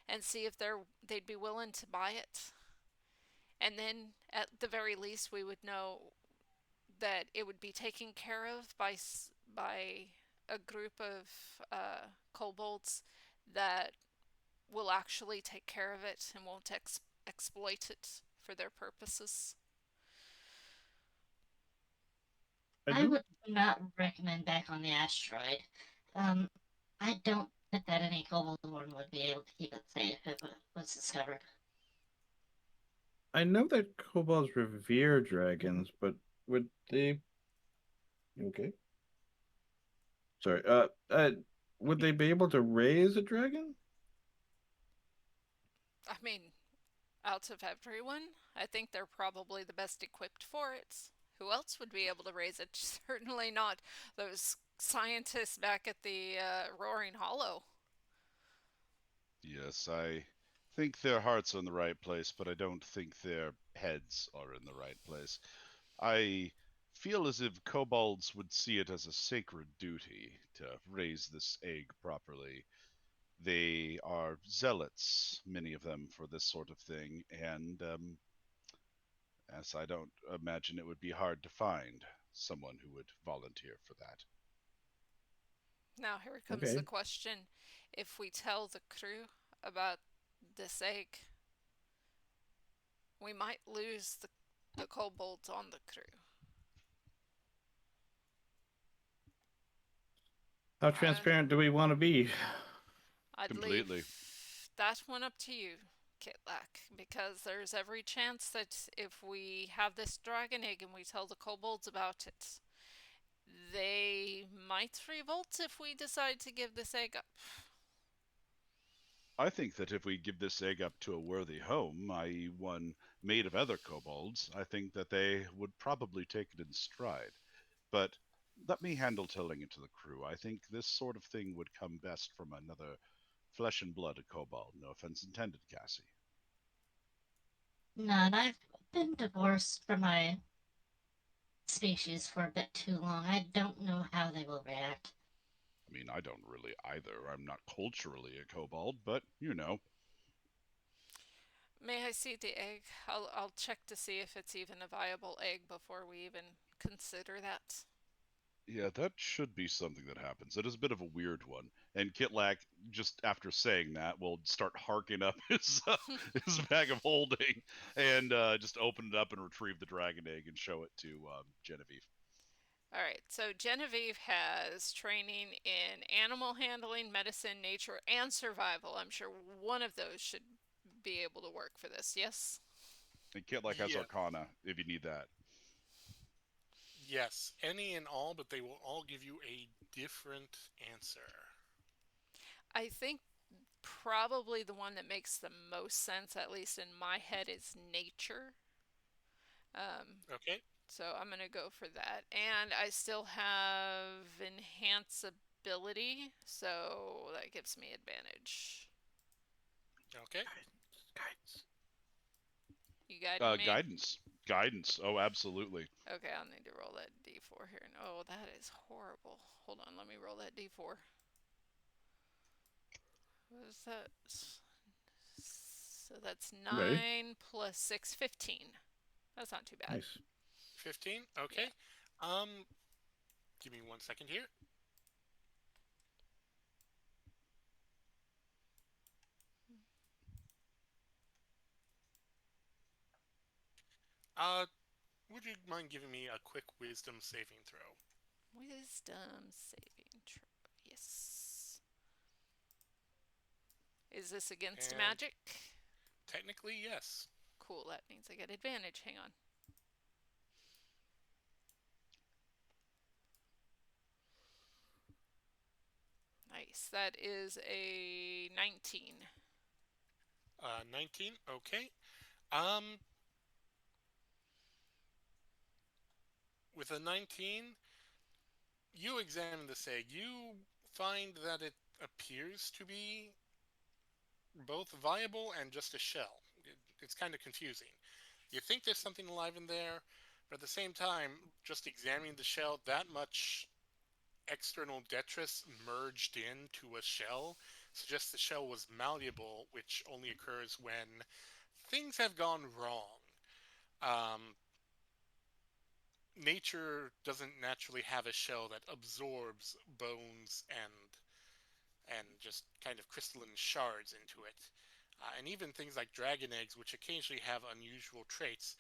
and see if they'd be willing to buy it, and then at the very least we would know that it would be taken care of by a group of kobolds that will actually take care of it and won't exploit it for their purposes. I would not recommend back on the asteroid. I don't think that any kobold warren would be able to keep it safe if it was discovered. I know that kobolds revere dragons, but would they? Okay. Sorry. Would they be able to raise a dragon? I mean, out of everyone, I think they're probably the best equipped for it. Who else would be able to raise it? Certainly not those scientists back at the Roaring Hollow. Yes, I think their hearts are in the right place, but I don't think their heads are in the right place. I feel as if kobolds would see it as a sacred duty to raise this egg properly. They are zealots, many of them, for this sort of thing, and as I don't imagine it would be hard to find someone who would volunteer for that. Now, here comes Okay. the question. If we tell the crew about this egg, we might lose the kobolds on the crew. How transparent do we want to be? I'd Completely. leave that one up to you, Kitlak, because there's every chance that if we have this dragon egg and we tell the kobolds about it, they might revolt if we decide to give this egg up. I think that if we give this egg up to a worthy home, i.e., one made of other kobolds, I think that they would probably take it in stride. But let me handle telling it to the crew. I think this sort of thing would come best from another flesh and blood kobold. No offense intended, Cassie. None. I've been divorced from my species for a bit too long. I don't know how they will react. I mean, I don't really either. I'm not culturally a kobold, but you know. May I see the egg? I'll check to see if it's even a viable egg before we even consider that. Yeah, that should be something that happens. It is a bit of a weird one. And Kitlak, just after saying that, will start harking up his bag of holding and just open it up and retrieve the dragon egg and show it to Genevieve. Alright, so Genevieve has training in animal handling, medicine, nature, and survival. I'm sure one of those should be able to work for this, yes? And Kitlak has Yeah. Arcana if you need that. Yes, any and all, but they will all give you a different answer. I think probably the one that makes the most sense, at least in my head, is nature. Okay. So I'm going to go for that. And I still have enhance ability, so that gives me advantage. Okay. Guys. You guiding me? Guidance. Oh, absolutely. Okay, I'll need to roll that d4 here. Oh, that is horrible. Hold on, let me roll that d4. What is that? So that's 9 Ready? plus 6, 15. That's not too bad. Nice. 15. Okay. Give me 1 second here. Would you mind giving me a quick wisdom saving throw? Wisdom saving throw. Yes. Is this against And- magic? Technically, yes. Cool, that means I get advantage. Hang on. Nice. That is a 19. 19. Okay. With a 19, you examine this egg. You find that it appears to be both viable and just a shell. It's kind of confusing. You think there's something alive in there, but at the same time, just examining the shell, that much external detritus merged into a shell suggests the shell was malleable, which only occurs when things have gone wrong. Nature doesn't naturally have a shell that absorbs bones and just kind of crystalline shards into it. And even things like dragon eggs, which occasionally have unusual traits,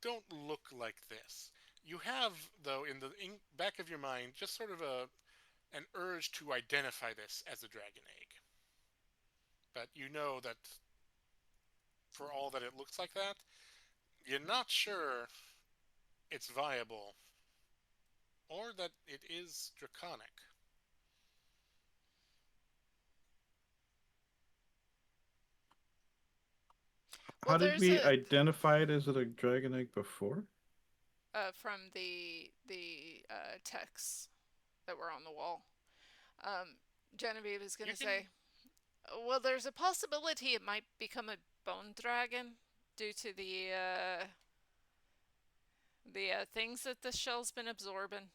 don't look like this. You have, though, in the back of your mind, just sort of an urge to identify this as a dragon egg. But you know that for all that it looks like that, you're not sure it's viable or that it is draconic. How Well, did there's we a identify it as a dragon egg before? from the texts that were on the wall. Genevieve is going You to can- say, well, there's a possibility it might become a bone dragon due to the things that the shell's been absorbing.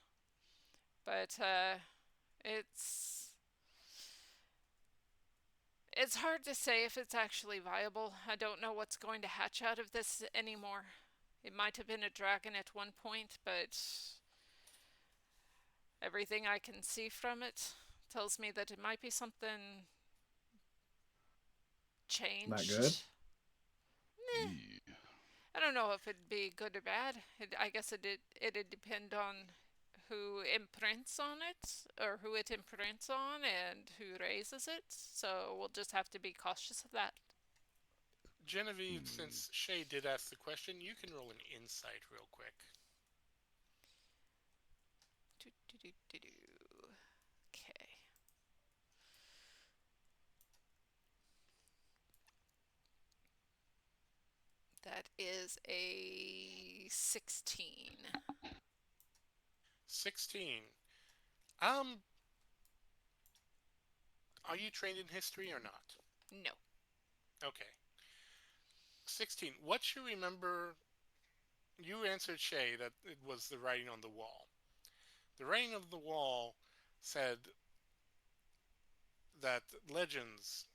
But it's hard to say if it's actually viable. I don't know what's going to hatch out of this anymore. It might have been a dragon at one point, but everything I can see from it tells me that it might be something changed. Not good? Yee. I don't know if it'd be good or bad. I guess it'd depend on who imprints on it, or who it imprints on, and who raises it. So we'll just have to be cautious of that. Genevieve, since Shay did ask the question, you can roll an insight real quick. Okay. That is a 16. 16. Are you trained in history or not? No. Okay. 16. What you remember, you answered Shay that it was the writing on the wall. The writing of the wall said that legends,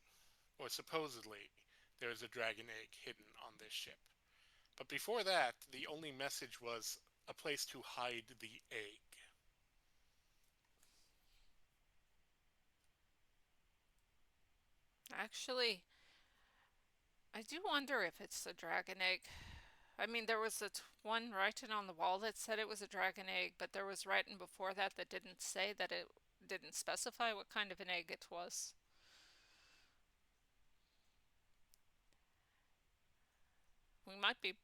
or supposedly, there is a dragon egg hidden on this ship. But before that, the only message was a place to hide the egg. Actually, I do wonder if it's a dragon egg. I mean, there was one writing on the wall that said it was a dragon egg, but there was writing before that that didn't say that it didn't specify what kind of an egg it was. We might be.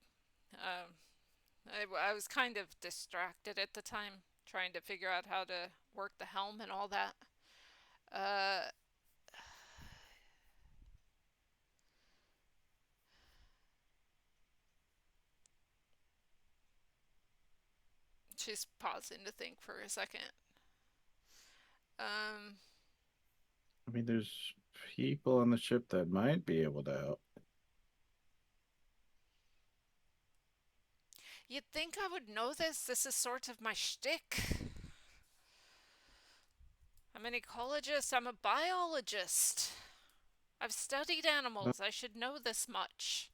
I was kind of distracted at the time, trying to figure out how to work the helm and all that. She's pausing to think for a second. I mean, there's people on the ship that might be able to help. You'd think I would know this. This is sort of my shtick. I'm an ecologist. I'm a biologist. I've studied animals. I should know this much.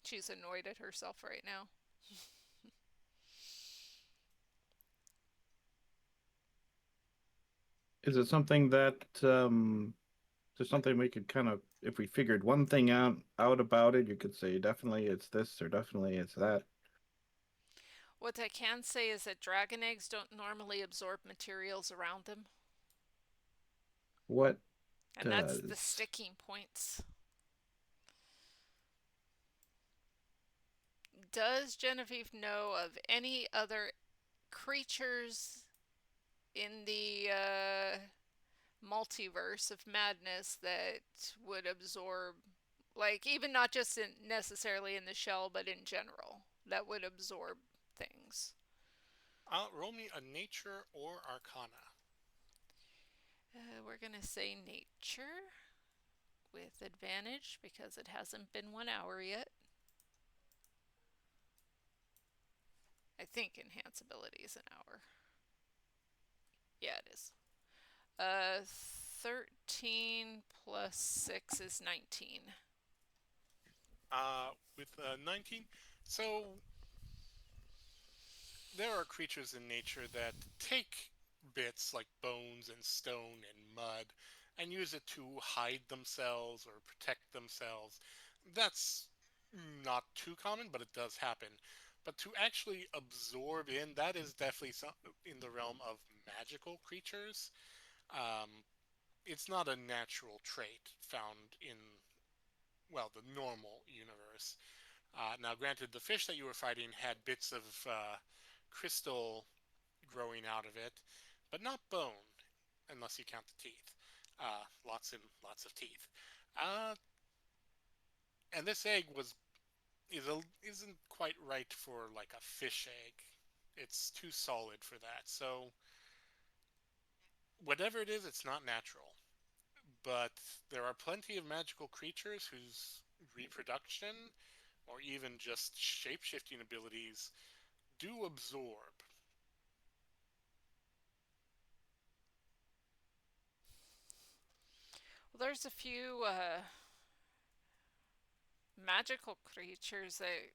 She's annoyed at herself right now. Is it something that there's something we could kind of, if we figured one thing out about it, you could say definitely it's this or definitely it's that. What I can say is that dragon eggs don't normally absorb materials around them. What And that's the does? sticking points. Does Genevieve know of any other creatures in the multiverse of madness that would absorb, like, even not just necessarily in the shell, but in general, that would absorb things? Roll me a nature or arcana. We're gonna say nature with advantage because it hasn't been 1 hour yet. I think enhanceability is an hour. Yeah, it is. 13 plus 6 is 19. With 19, so there are creatures in nature that take bits like bones and stone and mud and use it to hide themselves or protect themselves. That's not too common, but it does happen. But to actually absorb in, that is definitely in the realm of magical creatures. Um, it's not a natural trait found in, well, the normal universe. Now, granted, the fish that you were fighting had bits of crystal growing out of it, but not bone, unless you count the teeth. Lots and lots of teeth. And this egg isn't quite right for like a fish egg. It's too solid for that. So whatever it is, it's not natural. But there are plenty of magical creatures whose reproduction or even just shape-shifting abilities do absorb. Well, there's a few magical creatures that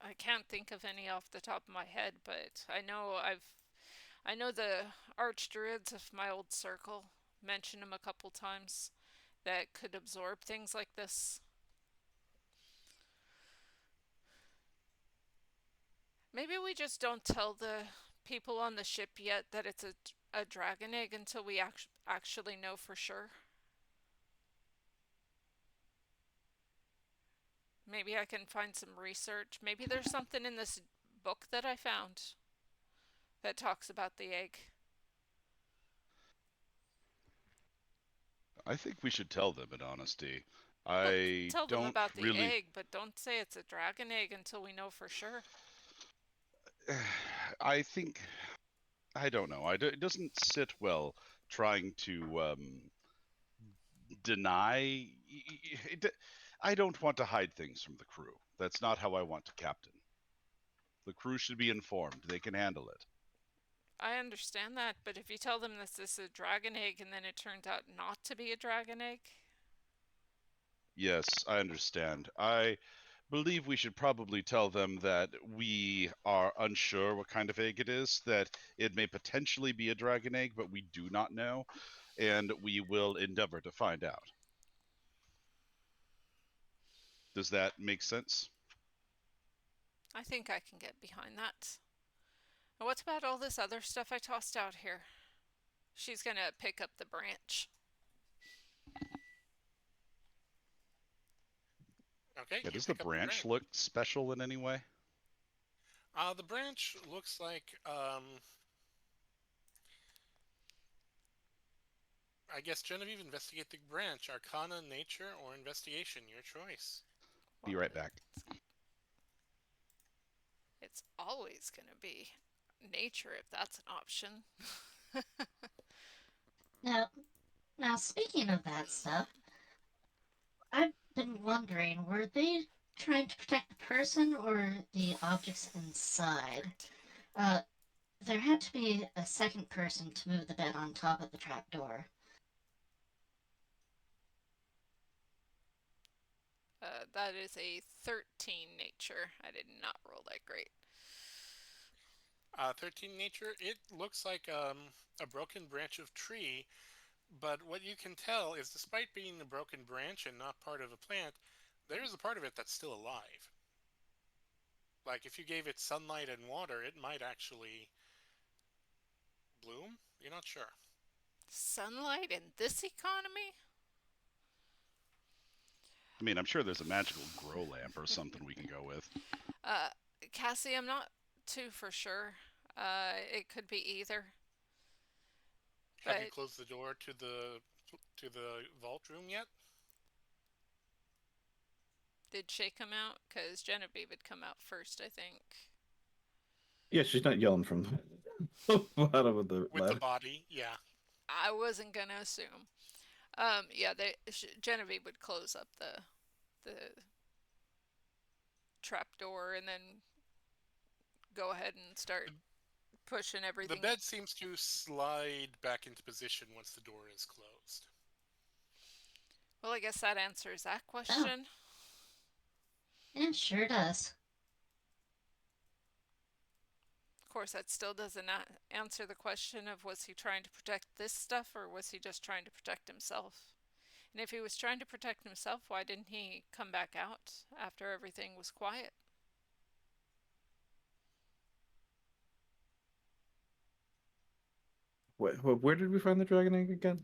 I can't think of any off the top of my head, but I know the archdruids of my old circle. Mentioned them a couple times that could absorb things like this. Maybe we just don't tell the people on the ship yet that it's a dragon egg until we actually know for sure. Maybe I can find some research. Maybe there's something in this book that I found that talks about the egg. I think we should tell them in honesty. Well, I tell them don't about the really. egg, but don't say it's a dragon egg until we know for sure. I think. I don't know. It doesn't sit well trying to deny. I don't want to hide things from the crew. That's not how I want to captain. The crew should be informed. They can handle it. I understand that, but if you tell them this is a dragon egg and then it turns out not to be a dragon egg? Yes, I understand. I believe we should probably tell them that we are unsure what kind of egg it is, that it may potentially be a dragon egg, but we do not know, and we will endeavor to find out. Does that make sense? I think I can get behind that. And what about all this other stuff I tossed out here? She's gonna pick up the branch. Okay. Yeah, does the branch look special in any way? The branch looks like I guess Genevieve, investigate the branch. Arcana, nature, or investigation, your choice. Be Well, right back. It's always going to be nature if that's an option. Now, speaking of that stuff, I've been wondering, were they trying to protect the person or the objects inside? There had to be a second person to move the bed on top of the trapdoor. That is a 13 nature. I did not roll that great. 13 nature, it looks like a broken branch of tree, but what you can tell is despite being a broken branch and not part of a plant, there is a part of it that's still alive. Like if you gave it sunlight and water, it might actually bloom. You're not sure. Sunlight in this economy? I mean, I'm sure there's a magical grow lamp or something we can go with. Cassie, I'm not too for sure. It could be either. Have you But- closed the door to the vault room yet? Did Shay come out? Because Genevieve would come out first, I think. Yeah, she's not yelling from the bottom of the With ladder. the body, yeah. I wasn't gonna assume. Yeah, Genevieve would close up the trap door and then go ahead and start pushing everything. The bed seems to slide back into position once the door is closed. Well, I guess that answers that question. It sure does. Of course, that still doesn't answer the question of was he trying to protect this stuff or was he just trying to protect himself? And if he was trying to protect himself, why didn't he come back out after everything was quiet? Where did we find the dragon egg again?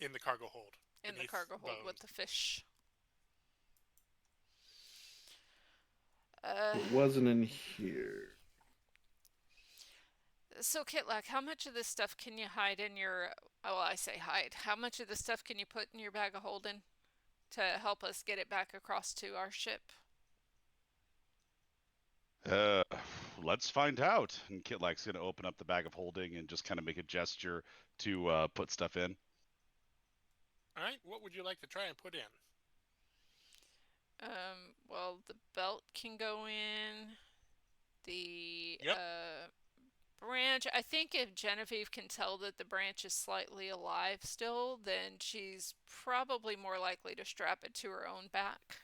In the cargo hold. In the beneath cargo hold with bones. the fish. It wasn't in here. So, Kitlak, how much of this stuff can you hide in your... Oh, I say hide. How much of this stuff can you put in your bag of holding to help us get it back across to our ship? Let's find out. And Kitlak's gonna open up the bag of holding and just kind of make a gesture to put stuff in. All right, what would you like to try and put in? Well, the belt can go in. The Yep. branch. I think if Genevieve can tell that the branch is slightly alive still, then she's probably more likely to strap it to her own back.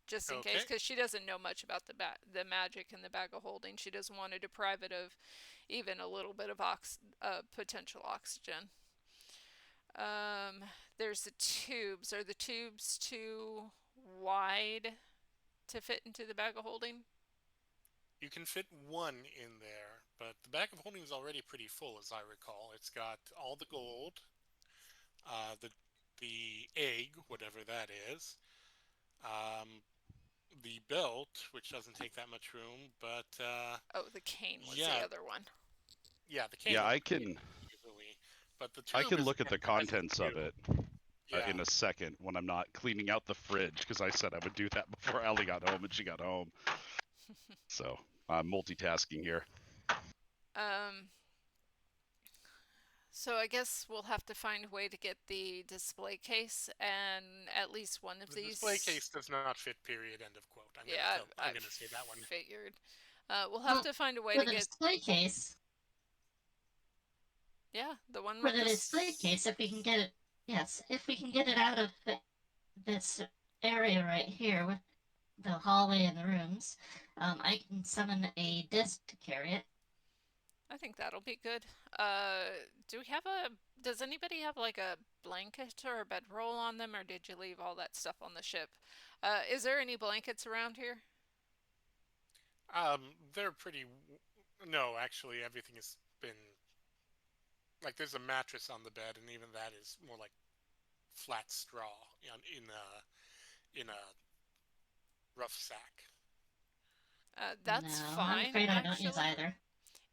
Just in case, Okay. because she doesn't know much about the magic in the bag of holding. She doesn't want to deprive it of even a little bit of potential oxygen. There's the tubes. Are the tubes too wide to fit into the bag of holding? You can fit one in there, but the bag of holding is already pretty full, as I recall. It's got all the gold, the egg, whatever that is, the belt, which doesn't take that much room, but Oh, the cane was yeah. the other one. yeah, the cane. Yeah, would I be can. easily, but the I tube can is look at the more present contents of too. it Yeah. in a second when I'm not cleaning out the fridge because I said I would do that before Allie got home and she got home. So I'm multitasking here. So I guess we'll have to find a way to get the display case and at least one of The these. display case does not fit. Period. End of quote. I'm I gonna say that one. figured. We'll have Well, to find a way For to the get. display case, Yeah, the one for with the the display case, if we can get it, yes, if we can get it out of this area right here with the hallway and the rooms, I can summon a disc to carry it. I think that'll be good. Does anybody have like a blanket or a bedroll on them, or did you leave all that stuff on the ship? Is there any blankets around here? They're pretty. No, actually, everything has been. Like, there's a mattress on the bed, and even that is more like flat straw in a rough sack. That's No, fine. I'm afraid I don't use actually. either.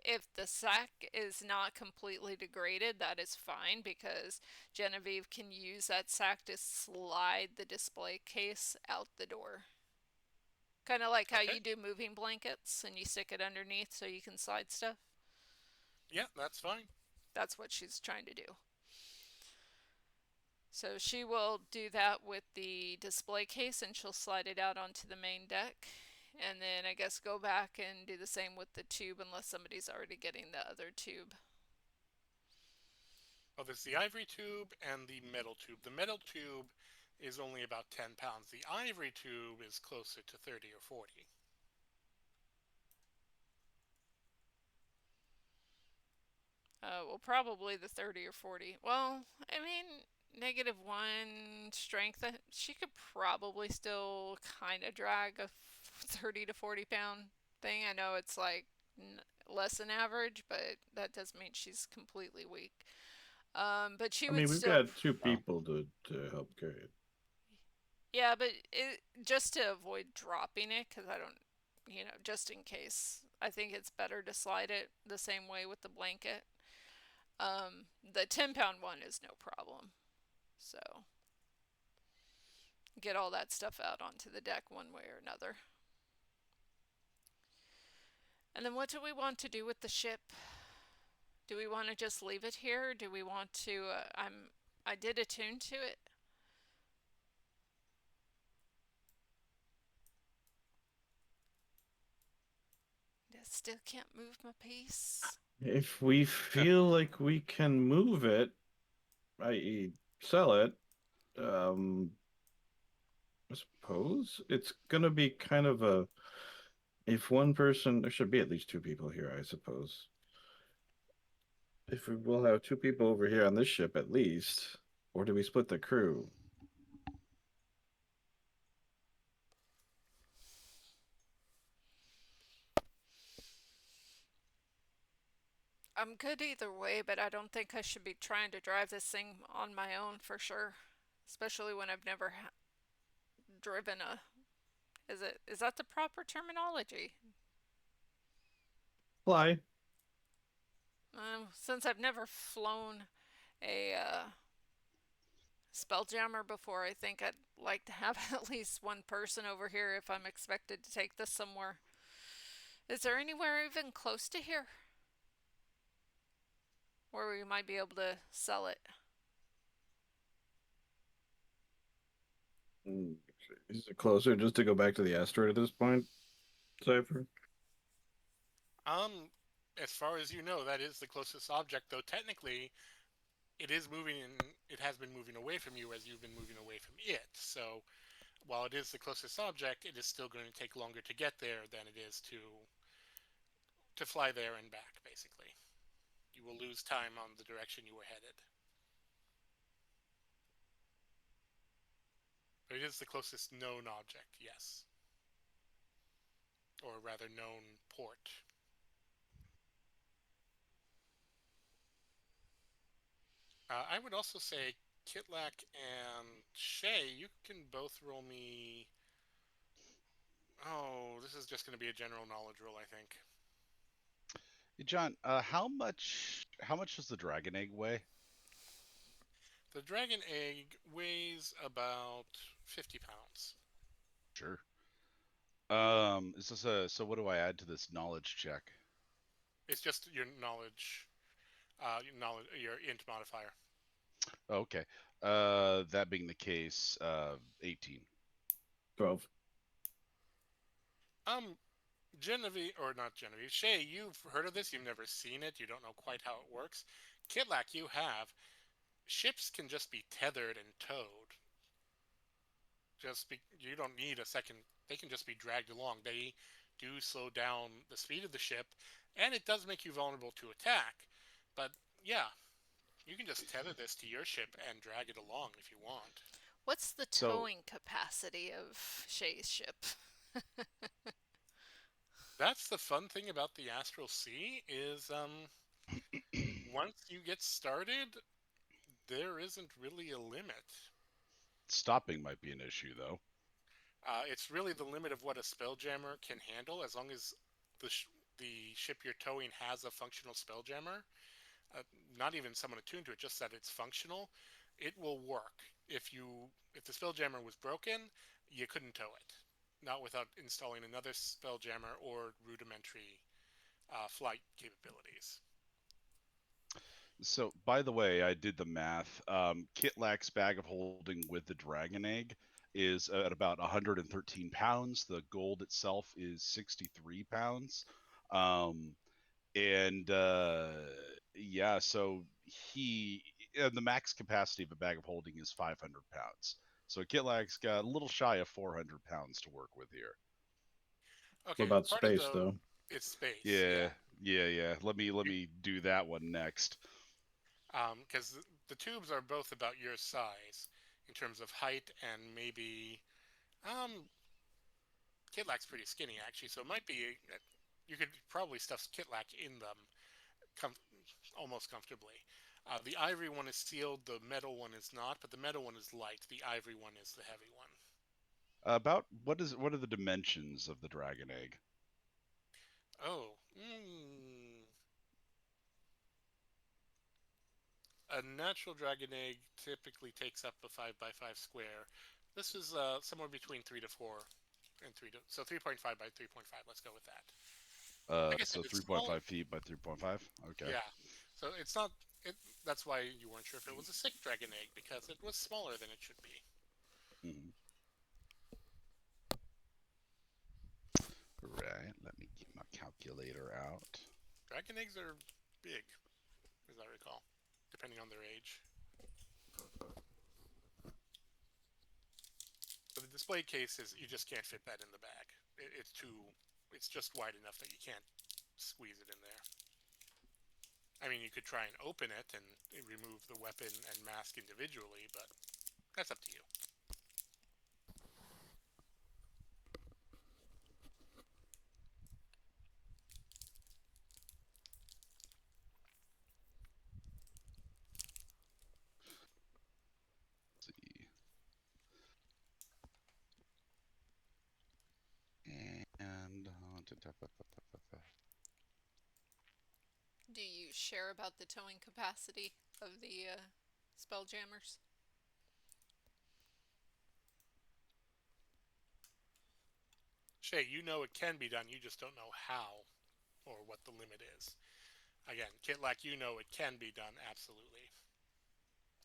if the sack is not completely degraded, that is fine because Genevieve can use that sack to slide the display case out the door. Kind of like how Okay. you do moving blankets and you stick it underneath so you can slide stuff. Yeah, that's fine. That's what she's trying to do. So she will do that with the display case and she'll slide it out onto the main deck. And then I guess go back and do the same with the tube unless somebody's already getting the other tube. Oh, there's the ivory tube and the metal tube. The metal tube is only about 10 pounds. The ivory tube is closer to 30 or 40. Well, probably the 30 or 40. Well, I mean, -1 strength. She could probably still kind of drag a 30 to 40 pound thing. I know it's like less than average, but that doesn't mean she's completely weak. But she I would mean, we've still. got two people to help carry it. Yeah, but just to avoid dropping it, because I don't, just in case, I think it's better to slide it the same way with the blanket. The 10-pound one is no problem. So, get all that stuff out onto the deck one way or another. And then what do we want to do with the ship? Do we want to just leave it here? Do we want to, I did attune to it. I still can't move my piece. If we feel like we can move it, i.e., sell it, I suppose it's gonna be kind of a. If one person, there should be at least two people here, I suppose. If we will have two people over here on this ship at least, or do we split the crew? I'm good either way, but I don't think I should be trying to drive this thing on my own for sure. Especially when I've never driven a. Is that the proper terminology? Fly. Since I've never flown a Spelljammer before, I think I'd like to have at least one person over here if I'm expected to take this somewhere. Is there anywhere even close to here where we might be able to sell it? Is it closer just to go back to the asteroid at this point, Cypher? As far as you know, that is the closest object, though technically it is moving it has been moving away from you as you've been moving away from it. So while it is the closest object, it is still going to take longer to get there than it is to fly there and back, basically. You will lose time on the direction you were headed. But it is the closest known object, yes. Or rather, known port. I would also say Kitlak and Shay, you can both roll me. Oh, this is just going to be a general knowledge roll, I think. Hey, John, how much does the dragon egg weigh? The dragon egg weighs about 50 pounds. Sure. Is this so what do I add to this knowledge check? It's just your knowledge, your int modifier. Okay. That being the case, 18. 12. Genevieve, or not Genevieve, Shay, you've heard of this, you've never seen it, you don't know quite how it works. Kitlak, you have. Ships can just be tethered and towed. You don't need a second, they can just be dragged along. They do slow down the speed of the ship, and it does make you vulnerable to attack. But yeah, you can just tether this to your ship and drag it along if you want. What's the towing capacity of Shay's ship? That's the fun thing about the Astral Sea is once you get started, there isn't really a limit. Stopping might be an issue, though. It's really the limit of what a Spelljammer can handle, as long as the ship you're towing has a functional spelljammer, not even someone attuned to it, just that it's functional, it will work. If the spelljammer was broken, you couldn't tow it, not without installing another spelljammer or rudimentary flight capabilities. So, by the way, I did the math. Kitlak's bag of holding with the dragon egg is at about 113 pounds. The gold itself is 63 pounds. And yeah, so the max capacity of a bag of holding is 500 pounds. So Kitlak's got a little shy of 400 pounds to work with here. Okay, What about part of space, though? it's space. Yeah, yeah. Let me do that one next. Because the tubes are both about your size in terms of height and maybe. Kitlak's pretty skinny actually, so it might be. You could probably stuff Kitlak in them almost comfortably. The ivory one is sealed, the metal one is not, but the metal one is light. The ivory one is the heavy one. About what are the dimensions of the dragon egg? Oh, a natural dragon egg typically takes up a 5x5 square. This is somewhere between 3 to 4 and 3.5 by 3.5. Let's go with that. So 3.5 smaller, feet by 3.5. Okay. yeah. So it's not. That's why you weren't sure if it was a sick dragon egg, because it was smaller than it should be. Mm-hmm. Right. Let me get my calculator out. Dragon eggs are big, as I recall, depending on their age. So the display case is, you just can't fit that in the bag. It's just wide enough that you can't squeeze it in there. I mean, you could try and open it and remove the weapon and mask individually, but that's up to you. Let's see. And Do you share about the towing capacity of the spelljammers? Shay, you know it can be done, you just don't know how or what the limit is. Again, Kitlak, you know it can be done, absolutely.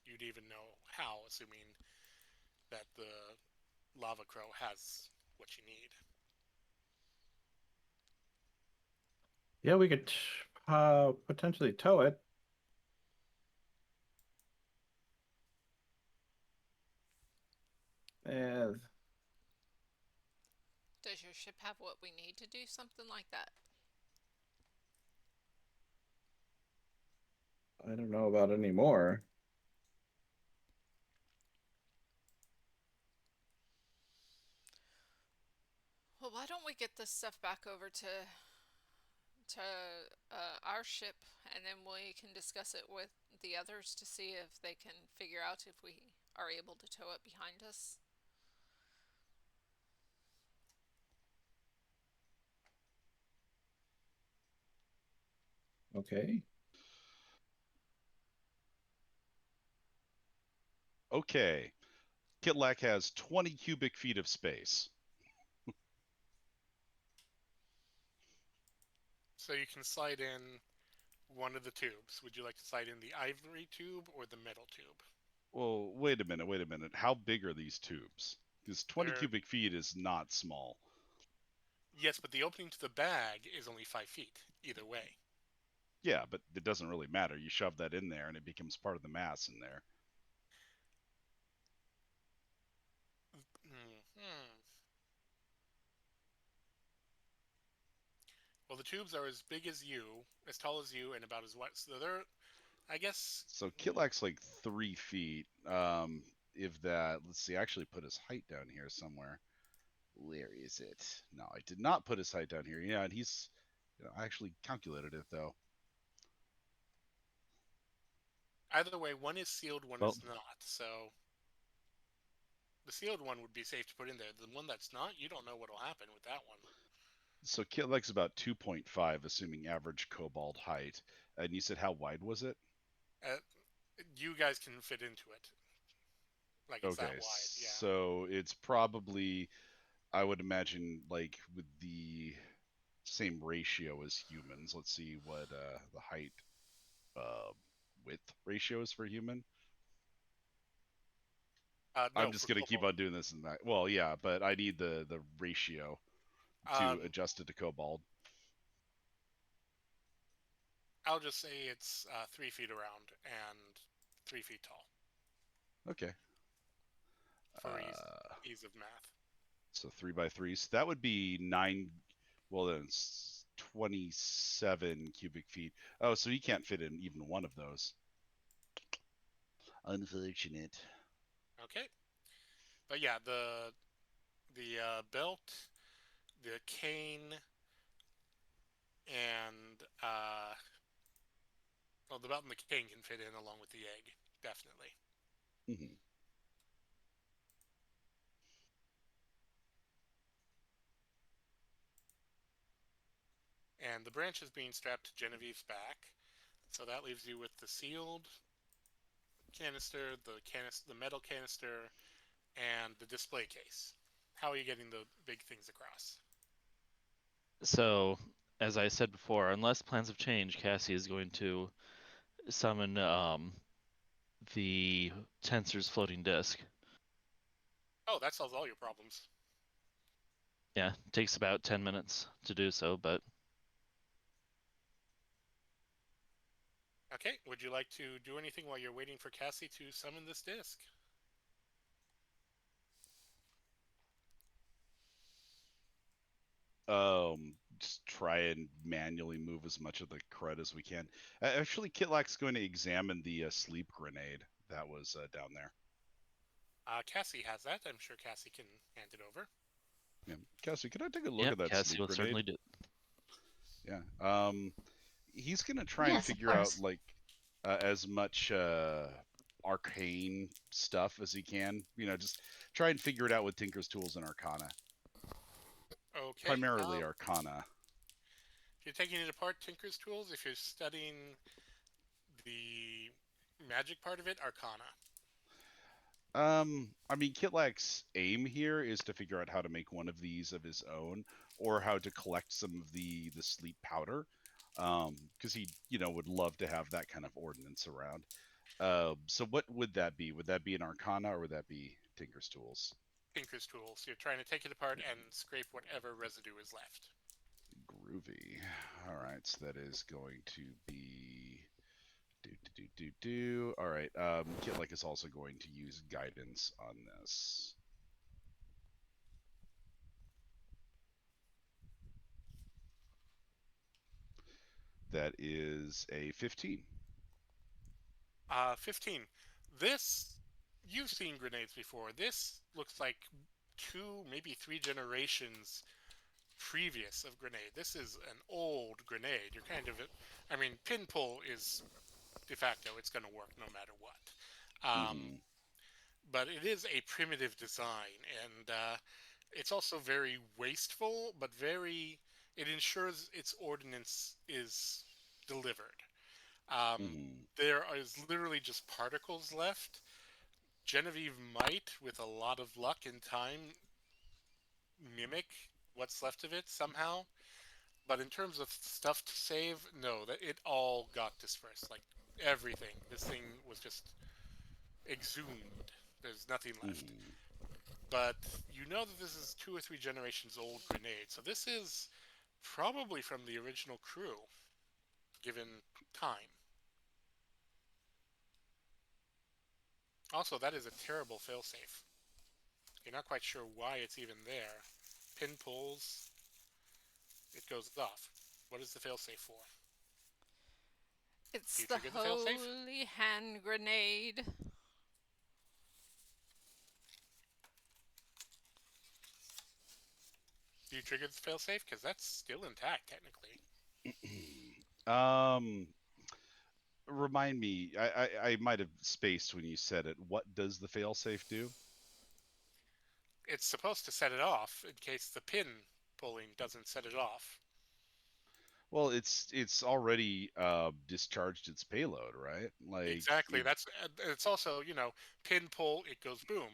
You'd even know how, assuming that the Lava Crow has what you need. Yeah, we could potentially tow it. And Does your ship have what we need to do something like that? I don't know about any more. Well, why don't we get this stuff back over to our ship, and then we can discuss it with the others to see if they can figure out if we are able to tow it behind us. Okay. okay. Kitlak has 20 cubic feet of space. So you can slide in one of the tubes. Would you like to slide in the ivory tube or the metal tube? Well, wait a minute. How big are these tubes? Because 20 cubic feet is not small. Yes, but the opening to the bag is only 5 feet, either way. Yeah, but it doesn't really matter. You shove that in there and it becomes part of the mass in there. Well, the tubes are as big as you, as tall as you, and about as wide. So they're, I guess. So Kitlak's like 3 feet. If that, let's see, I actually put his height down here somewhere. Where is it? No, I did not put his height down here. Yeah, and he's, I actually calculated it though. Either way, one is sealed, one is not. So the sealed one would be safe to put in there. The one that's not, you don't know what will happen with that one. So Kitleg's about 2.5, assuming average kobold height. And you said how wide was it? You guys can fit into it. Like it's that Okay, wide, yeah. so it's probably, I would imagine, like with the same ratio as humans. Let's see what the height width ratio is for human. No, I'm just for gonna keep Kobold. on doing this and that. Well, yeah, but I need the ratio to adjust it to kobold. I'll just say it's 3 feet around and 3 feet tall Okay. for ease of math. So 3 by 3. So that would be 9. Well, then it's 27 cubic feet. Oh, so he can't fit in even one of those. Unfortunate. Okay, but yeah, the belt, the cane, and well, the belt and the cane can fit in along with the egg, definitely. Mm-hmm. And the branch is being strapped to Genevieve's back, so that leaves you with the sealed canister, the metal canister, and the display case. How are you getting the big things across? So, as I said before, unless plans have changed, Cassie is going to summon the Tensor's floating disk. Oh, that solves all your problems. Yeah, takes about 10 minutes to do so, but Okay, would you like to do anything while you're waiting for Cassie to summon this disc? Just try and manually move as much of the crud as we can. Actually, Kitlak's going to examine the sleep grenade that was down there. Cassie has that. I'm sure Cassie can hand it over. Yeah. Cassie, can I take a look yeah, at that Cassie sleep will grenade? certainly do. Yeah. He's gonna try and Yes, of figure out course. like as much arcane stuff as he can. Just try and figure it out with Tinker's Tools and Arcana. Okay. Primarily Arcana. If you're taking it apart, Tinker's Tools. If you're studying the magic part of it, Arcana. I mean, Kitlak's aim here is to figure out how to make one of these of his own, or how to collect some of the sleep powder, because he, would love to have that kind of ordnance around. So what would that be? Would that be an Arcana, or would that be Tinker's Tools? Tinker's Tools. You're trying to take it apart and scrape whatever residue is left. Groovy. All right, so that is going to be All right. Kitlak is also going to use guidance on this. That is a 15. 15. This, you've seen grenades before. This looks like 2, maybe 3 generations previous of grenade. This is an old grenade. You're kind of, I mean, pin pull is de facto. It's going to work no matter what. But it is a primitive design, and it's also very wasteful, but it ensures its ordnance is delivered. There is literally just particles left. Genevieve might, with a lot of luck and time, mimic what's left of it somehow. But in terms of stuff to save, no, that it all got dispersed. Like everything. This thing was just exhumed. There's nothing left. But you know that this is 2 or 3 generations old grenade. So this is probably from the original crew, given time. Also, that is a terrible failsafe. You're not quite sure why it's even there. Pin pulls, it goes off. What is the failsafe for? It's You the trigger the failsafe? holy hand grenade. Do you trigger the failsafe? Because that's still intact, technically. Remind me. I might have spaced when you said it. What does the failsafe do? It's supposed to set it off in case the pin pulling doesn't set it off. Well, it's already discharged its payload, right? Like Exactly. That's it's also, you know, pin pull, it goes boom.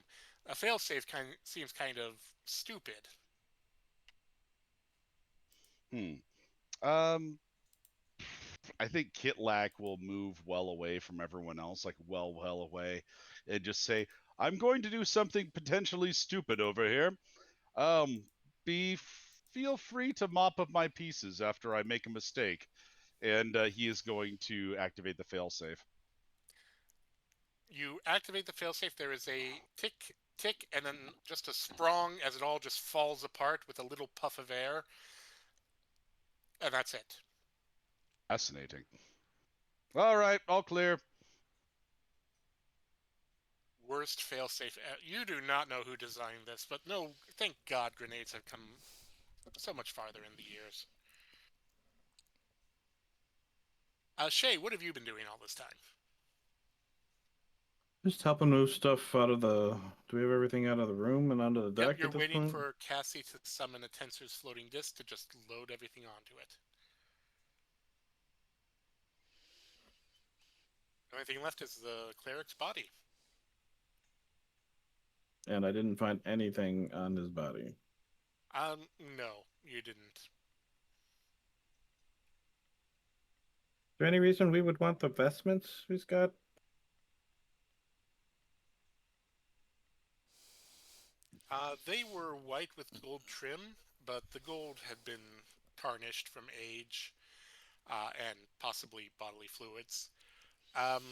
A failsafe seems kind of stupid. Um, I think Kitlak will move well away from everyone else, like well away, and just say, "I'm going to do something potentially stupid over here. Um, be feel free to mop up my pieces after I make a mistake." And he is going to activate the failsafe. You activate the failsafe, there is a tick, tick, and then just a sprong as it all just falls apart with a little puff of air. And that's it. Fascinating. All right, all clear. Worst failsafe. You do not know who designed this, but no, thank God grenades have come so much farther in the years. Shay, what have you been doing all this time? Just helping move stuff out of the. Do we have everything out of the room and onto the deck Yep, you're at this waiting point? for Cassie to summon a Tensor's floating disk to just load everything onto it. The only thing left is the cleric's body. And I didn't find anything on his body. No, you didn't. Is there any reason we would want the vestments he's got? They were white with gold trim, but the gold had been tarnished from age and possibly bodily fluids. Um,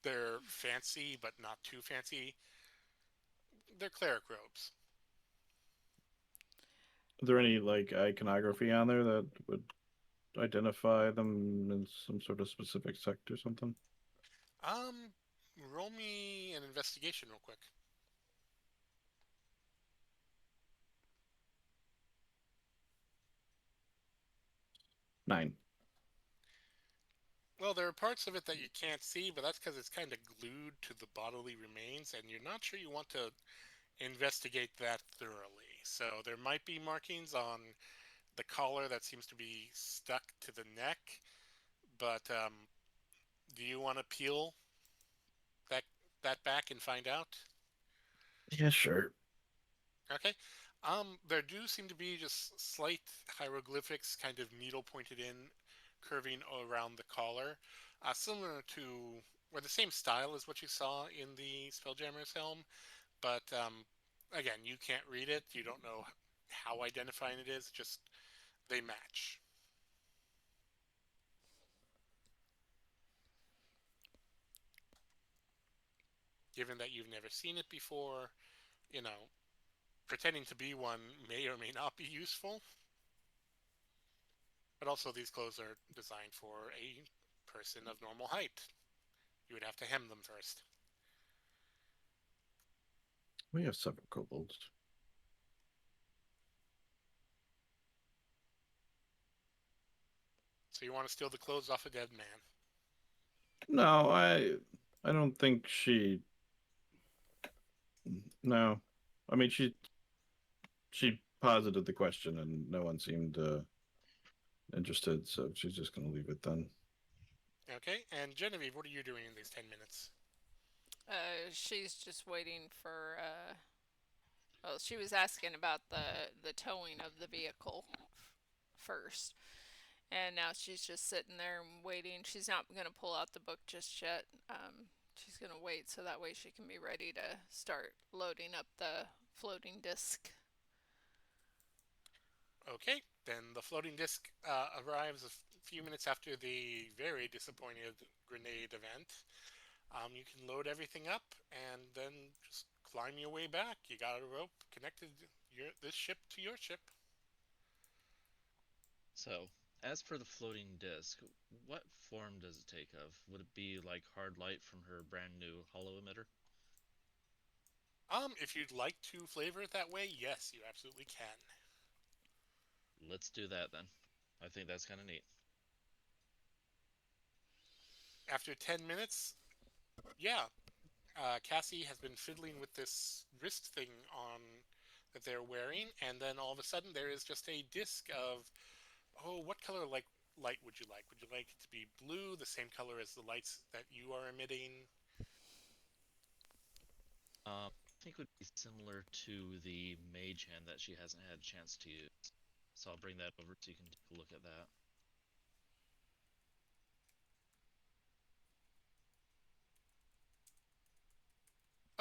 they're fancy, but not too fancy. They're cleric robes. Is there any like iconography on there that would identify them in some sort of specific sect or something? Um, roll me an investigation real quick. Nine. Well, there are parts of it that you can't see, but that's because it's kind of glued to the bodily remains, and you're not sure you want to investigate that thoroughly. So there might be markings on the collar that seems to be stuck to the neck, but do you want to peel that back and find out? Yeah, sure. Okay. There do seem to be just slight hieroglyphics, kind of needle pointed in, curving around the collar, similar to, or the same style as what you saw in the Spelljammer's helm, but again, you can't read it. You don't know how identifying it is. Just they match. Given that you've never seen it before, you know, pretending to be one may or may not be useful. But also, these clothes are designed for a person of normal height. You would have to hem them first. We have several kobolds. So you want to steal the clothes off a dead man? No, I don't think she. No, I mean she posited the question and no one seemed interested, so she's just gonna leave it then. Okay, and Genevieve, what are you doing in these 10 minutes? She's just waiting for. Well, she was asking about the towing of the vehicle first, and now she's just sitting there and waiting. She's not gonna pull out the book just yet. She's gonna wait so that way she can be ready to start loading up the floating disc. Okay, then the floating disc arrives a few minutes after the very disappointed grenade event. You can load everything up and then just climb your way back. You got a rope connected this ship to your ship. So, as for the floating disc, what form does it take of? Would it be like hard light from her brand new holo emitter? If you'd like to flavor it that way, yes, you absolutely can. Let's do that then. I think that's kind of neat. After 10 minutes, yeah, Cassie has been fiddling with this wrist thing on that they're wearing, and then all of a sudden there is just a disc of, oh, what color light would you like? Would you like it to be blue, the same color as the lights that you are emitting? I think would be similar to the mage hand that she hasn't had a chance to use. So I'll bring that over so you can take a look at that.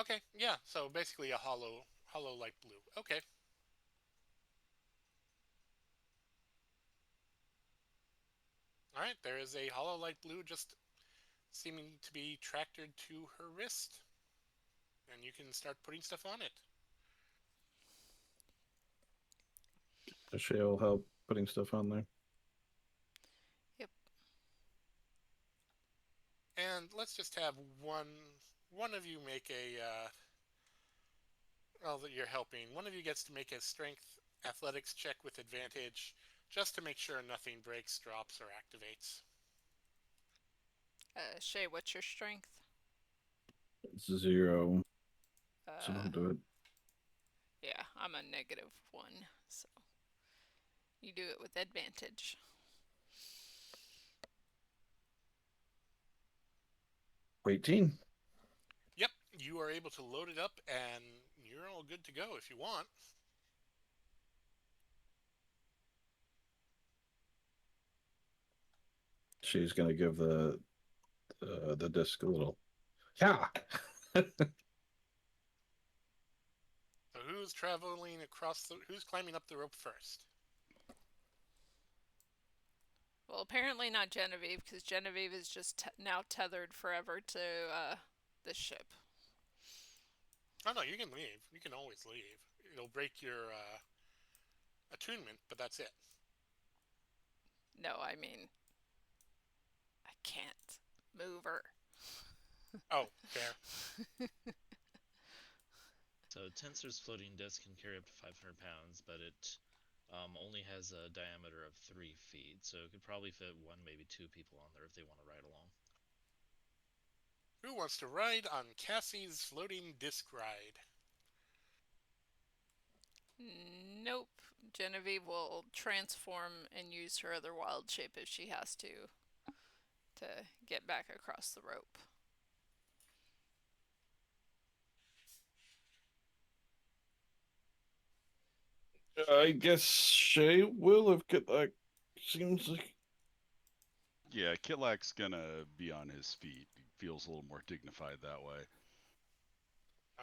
Okay, yeah. So basically a hollow light blue. Okay. All right. There is a hollow light blue just seeming to be tractored to her wrist, and you can start putting stuff on it. Shay will help putting stuff on there. And let's just have one of you make a well, that you're helping. One of you gets to make a strength athletics check with advantage, just to make sure nothing breaks, drops, or activates. Shay, what's your strength? It's 0. So Uh, don't do it. yeah, I'm a -1, so you do it with advantage. $18. Yep, you are able to load it up, and you're all good to go if you want. She's gonna give the disc a little. Yeah. So who's traveling across the? Who's climbing up the rope first? Well, apparently not Genevieve, because Genevieve is just now tethered forever to the ship. Oh no, you can leave. You can always leave. It'll break your attunement, but that's it. No, I mean, I can't move her. Oh, fair. So Tensor's floating disc can carry up to 500 pounds, but it only has a diameter of 3 feet, so it could probably fit 1, maybe 2 people on there if they want to ride along. Who wants to ride on Cassie's floating disc ride? Nope. Genevieve will transform and use her other wild shape if she has to get back across the rope. I guess Shay will if Kitlak seems like. Yeah, Kitlak's gonna be on his feet. He feels a little more dignified that way.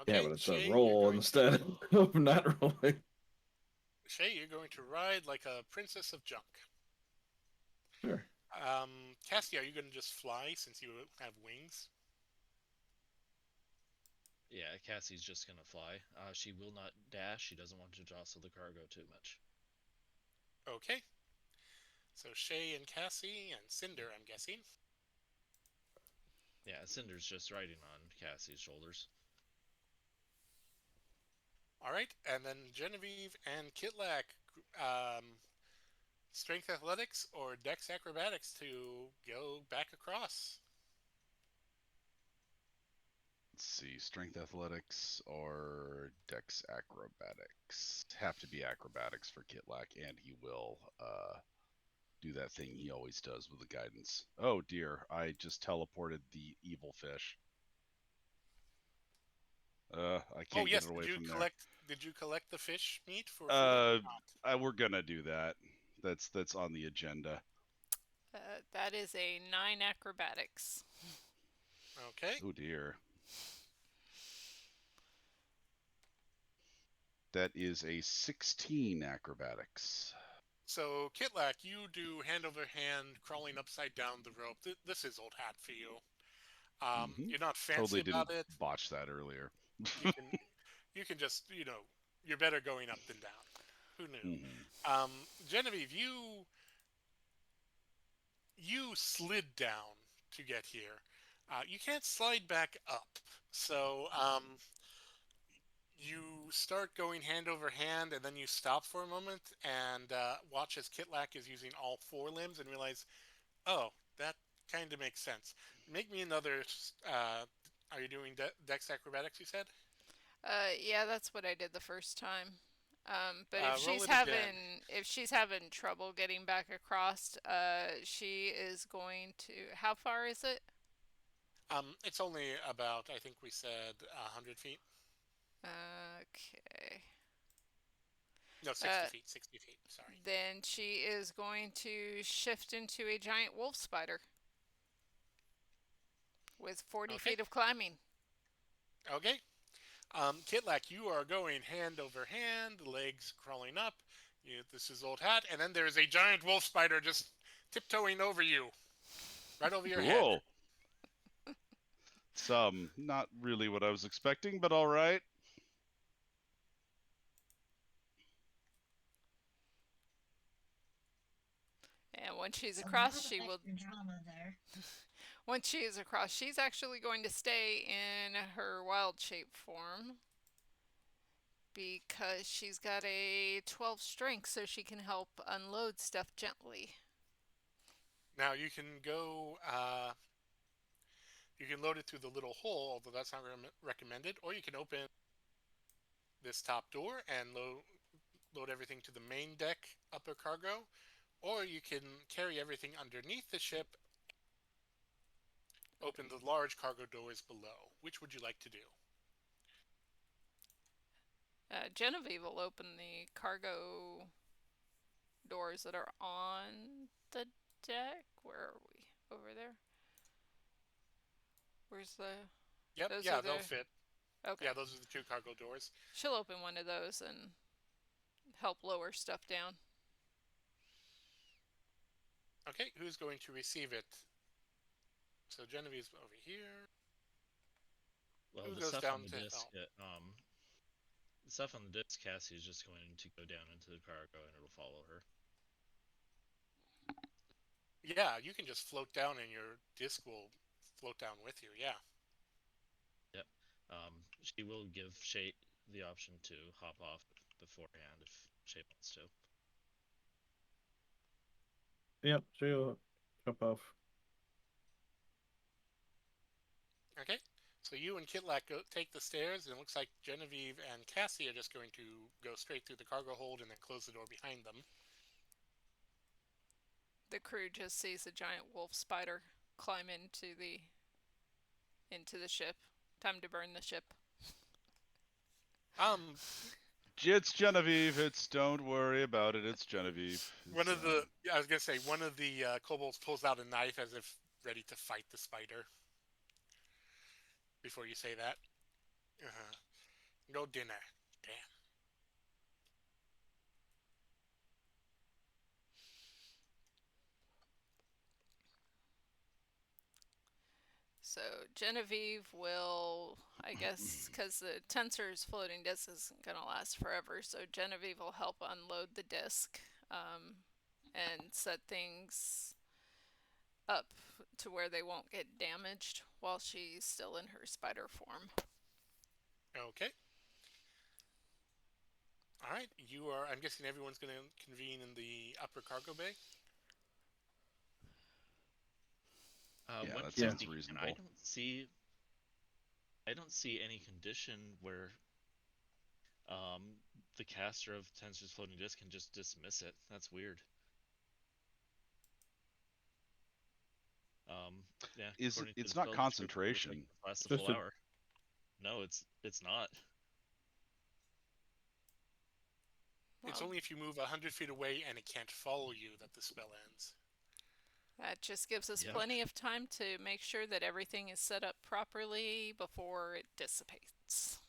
Okay, Yeah, but it's Shay, a roll to, instead of not rolling. Shay, you're going to ride like a princess of junk. Sure. Cassie, are you going to just fly since you have wings? Yeah, Cassie's just gonna fly. She will not dash. She doesn't want to jostle the cargo too much. Okay. So Shay and Cassie and Cinder, I'm guessing. Yeah, Cinder's just riding on Cassie's shoulders. All right, and then Genevieve and Kitlak, strength athletics or dex acrobatics to go back across. Let's see, strength athletics or dex acrobatics. Have to be acrobatics for Kitlak, and he will do that thing he always does with the guidance. Oh dear, I just teleported the evil fish. I can't get it away from there. Did you collect the fish meat for? We're gonna do that. That's on the agenda. That is a 9 acrobatics. Okay. Oh dear. That is a 16 acrobatics. So Kitlak, you do hand over hand, crawling upside down the rope. This is old hat for you. You're not fancy Totally about didn't it. botch that earlier. You can just, you're better going up than down. Who knew? Genevieve, you slid down to get here. You can't slide back up. So you start going hand over hand, and then you stop for a moment and watch as Kitlak is using all 4 limbs and realize, oh, that kind of makes sense. Make me another. Are you doing dex acrobatics? You said. Yeah, that's what I did the first time. But roll it again. if she's having trouble getting back across, she is going to. How far is it? It's only about, I think we said 100 feet. Okay. No, 60 feet. 60 feet. Sorry. Then she is going to shift into a giant wolf spider with 40 Okay. feet of climbing. Okay. Kitlak, you are going hand over hand, legs crawling up. This is old hat, and then there's a giant wolf spider just tiptoeing over you, right over your head. Cool. It's not really what I was expecting, but all right. And when she's So across, lot of she will. extra drama there. Once she is across, she's actually going to stay in her wild shape form because she's got a 12 strength, so she can help unload stuff gently. Now you can go. You can load it through the little hole, although that's not recommended, or you can open this top door and load everything to the main deck upper cargo, or you can carry everything underneath the ship, open the large cargo doors below. Which would you like to do? Genevieve will open the cargo doors that are on the deck. Where are we? Over there? Where's the... Yep, Those yeah, are they'll the- fit. Okay. Yeah, those are the two cargo doors. She'll open one of those and help lower stuff down. Okay, who's going to receive it? So Genevieve's over here. Well, Who the goes stuff down on the to disc, the stuff on the disc, Cassie is just going to go down into the cargo and it'll follow her. Yeah, you can just float down and your disc will float down with you, yeah. She will give Shay the option to hop off beforehand if Shay wants to. Yep, she'll jump off. Okay, so you and Kitlak take the stairs, and it looks like Genevieve and Cassie are just going to go straight through the cargo hold and then close the door behind them. The crew just sees a giant wolf spider climb into the ship. Time to burn the ship. It's Genevieve. Don't worry about it. It's Genevieve. One of the kobolds pulls out a knife as if ready to fight the spider. Before you say that, no dinner. Damn. So Genevieve will, I guess, because the tensor's floating disc isn't going to last forever, so Genevieve will help unload the disc and set things up to where they won't get damaged while she's still in her spider form. Okay. All right, I'm guessing everyone's going to convene in the upper cargo bay? Yeah, that 150, sounds reasonable. I don't see any condition where the caster of Tensor's floating disc can just dismiss it. That's weird. Yeah. according to It's the not spell description, it looks like concentration. it lasts a Just full a- hour. No, it's not. It's Well, only if you move 100 feet away and it can't follow you that the spell ends. that just gives us Yeah. plenty of time to make sure that everything is set up properly before it dissipates.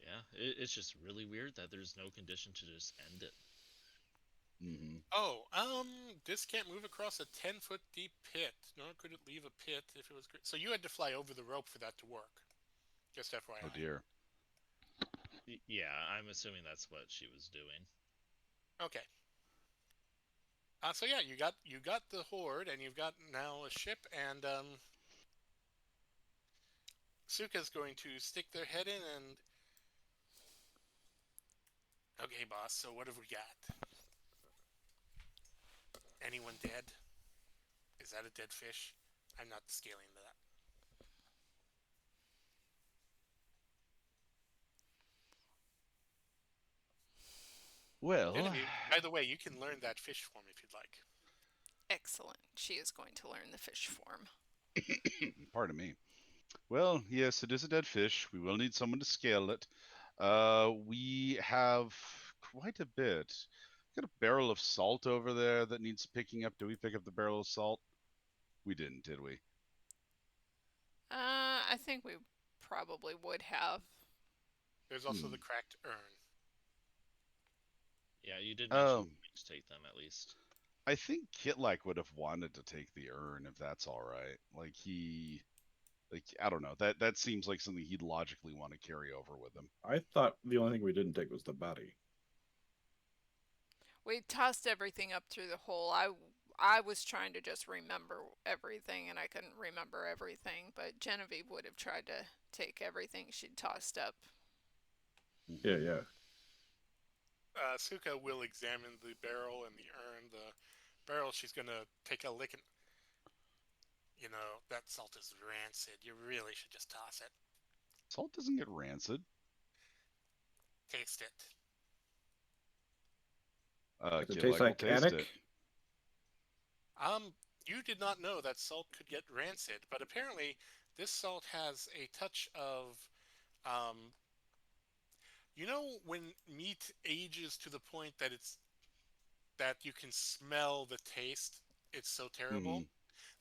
Yeah, it's just really weird that there's no condition to just end it. Mm-hmm. Oh, this can't move across a 10-foot deep pit. Nor could it leave a pit if it was... So you had to fly over the rope for that to work. Just FYI. Oh dear. Yeah, I'm assuming that's what she was doing. Okay. So yeah, you got the horde, and you've got now a ship, and Suka's going to stick their head in and... Okay, boss, so what have we got? Anyone dead? Is that a dead fish? I'm not scaling that. Well, Genevieve, by the way, you can learn that fish form if you'd like. Excellent. She is going to learn the fish form. pardon me. Well, yes, it is a dead fish. We will need someone to scale it. We have quite a bit. Got a barrel of salt over there that needs picking up. Do we pick up the barrel of salt? We didn't, did we? I think we probably would have. There's also Hmm. the cracked urn. Yeah, you did mention Um, to take them at least. I think Kitlak would have wanted to take the urn if that's all right. Like I don't know. That seems like something he'd logically want to carry over with him. I thought the only thing we didn't take was the body. We tossed everything up through the hole. I was trying to just remember everything, and I couldn't remember everything. But Genevieve would have tried to take everything she'd tossed up. Yeah. Suka will examine the barrel and the urn. The barrel, she's gonna take a lick and, you know, that salt is rancid. You really should just toss it. Salt doesn't get rancid. Taste it. Does it Kitlak taste will like taste attic? it. You did not know that salt could get rancid, but apparently this salt has a touch of, um, you know, when meat ages to the point that you can smell the taste. It's so terrible. Hmm.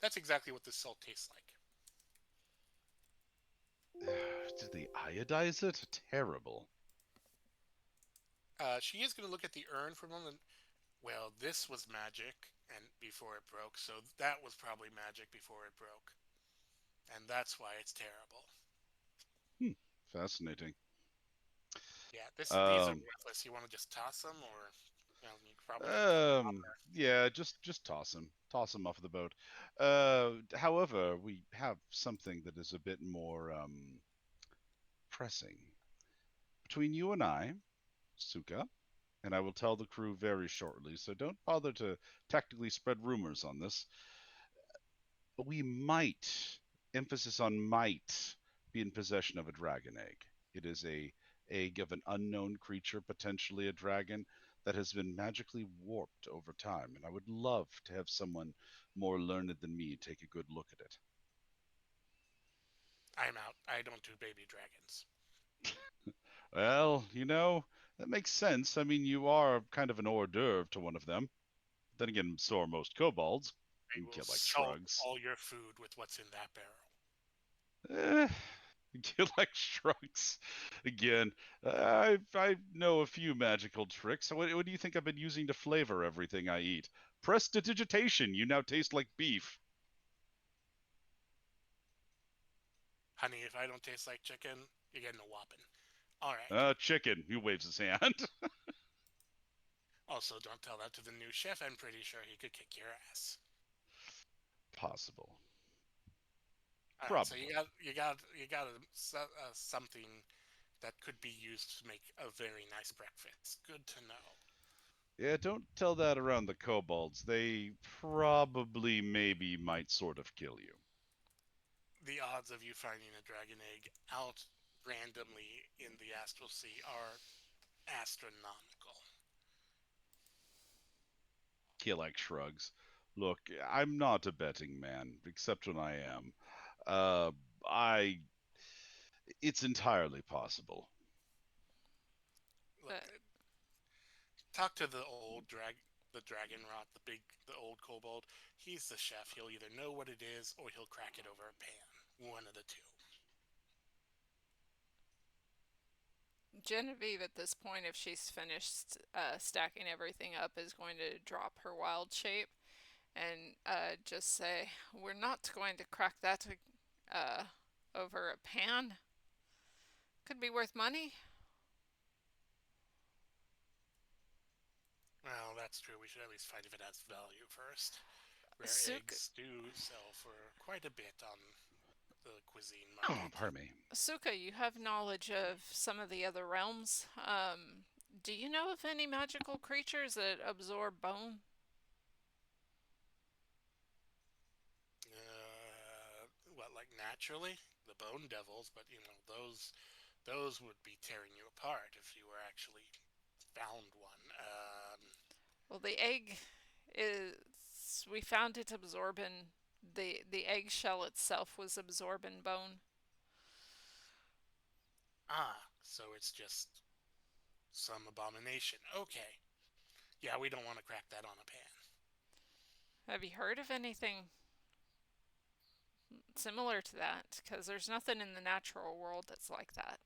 That's exactly what this salt tastes like. Did they iodize it? Terrible. She is going to look at the urn for a moment. Well, this was magic, and before it broke, so that was probably magic before it broke, and that's why it's terrible. Fascinating. Yeah, these are Um, worthless. You want to just toss them, or you could probably. yeah, just toss him. Toss him off the boat. However, we have something that is a bit more pressing. Between you and I, Suka, and I will tell the crew very shortly, so don't bother to tactically spread rumors on this. We might, emphasis on might, be in possession of a dragon egg. It is a egg of an unknown creature, potentially a dragon, that has been magically warped over time, and I would love to have someone more learned than me take a good look at it. I'm out. I don't do baby dragons. Well, that makes sense. I mean, you are kind of an hors d'oeuvre to one of them. Then again, so are most kobolds. I And will Kitlak salt shrugs. all your food with what's in that barrel. Eh, Kitlak shrugs again. I know a few magical tricks. What do you think I've been using to flavor everything I eat? Prestidigitation. You now taste like beef. Honey, if I don't taste like chicken, you're getting a whopping. All right. Chicken. He waves his hand. Also, don't tell that to the new chef. I'm pretty sure he could kick your ass. Possible. All right, so Probably. you got something that could be used to make a very nice breakfast. Good to know. Yeah, don't tell that around the kobolds. They probably, maybe, might sort of kill you. The odds of you finding a dragon egg out randomly in the astral sea are astronomical. Kitlak shrugs. Look, I'm not a betting man, except when I am. I. It's entirely possible. Look, Uh, talk to the dragon rot, the old kobold. He's the chef. He'll either know what it is or he'll crack it over a pan. One of the two. Genevieve, at this point, if she's finished stacking everything up, is going to drop her wild shape and just say, "We're not going to crack that uh, over a pan. Could be worth money." Well, that's true. We should at least find if it has value first. Rare Suka, eggs do sell for quite a bit on the cuisine Oh, market. pardon me. Suka, you have knowledge of some of the other realms. Do you know of any magical creatures that absorb bone? What, like naturally? The bone devils, but those would be tearing you apart if you were actually found one. Well, the egg is. We found it absorbing. The eggshell itself was absorbing bone. So it's just some abomination. Okay. Yeah, we don't want to crack that on a pan. Have you heard of anything similar to that? Because there's nothing in the natural world that's like that.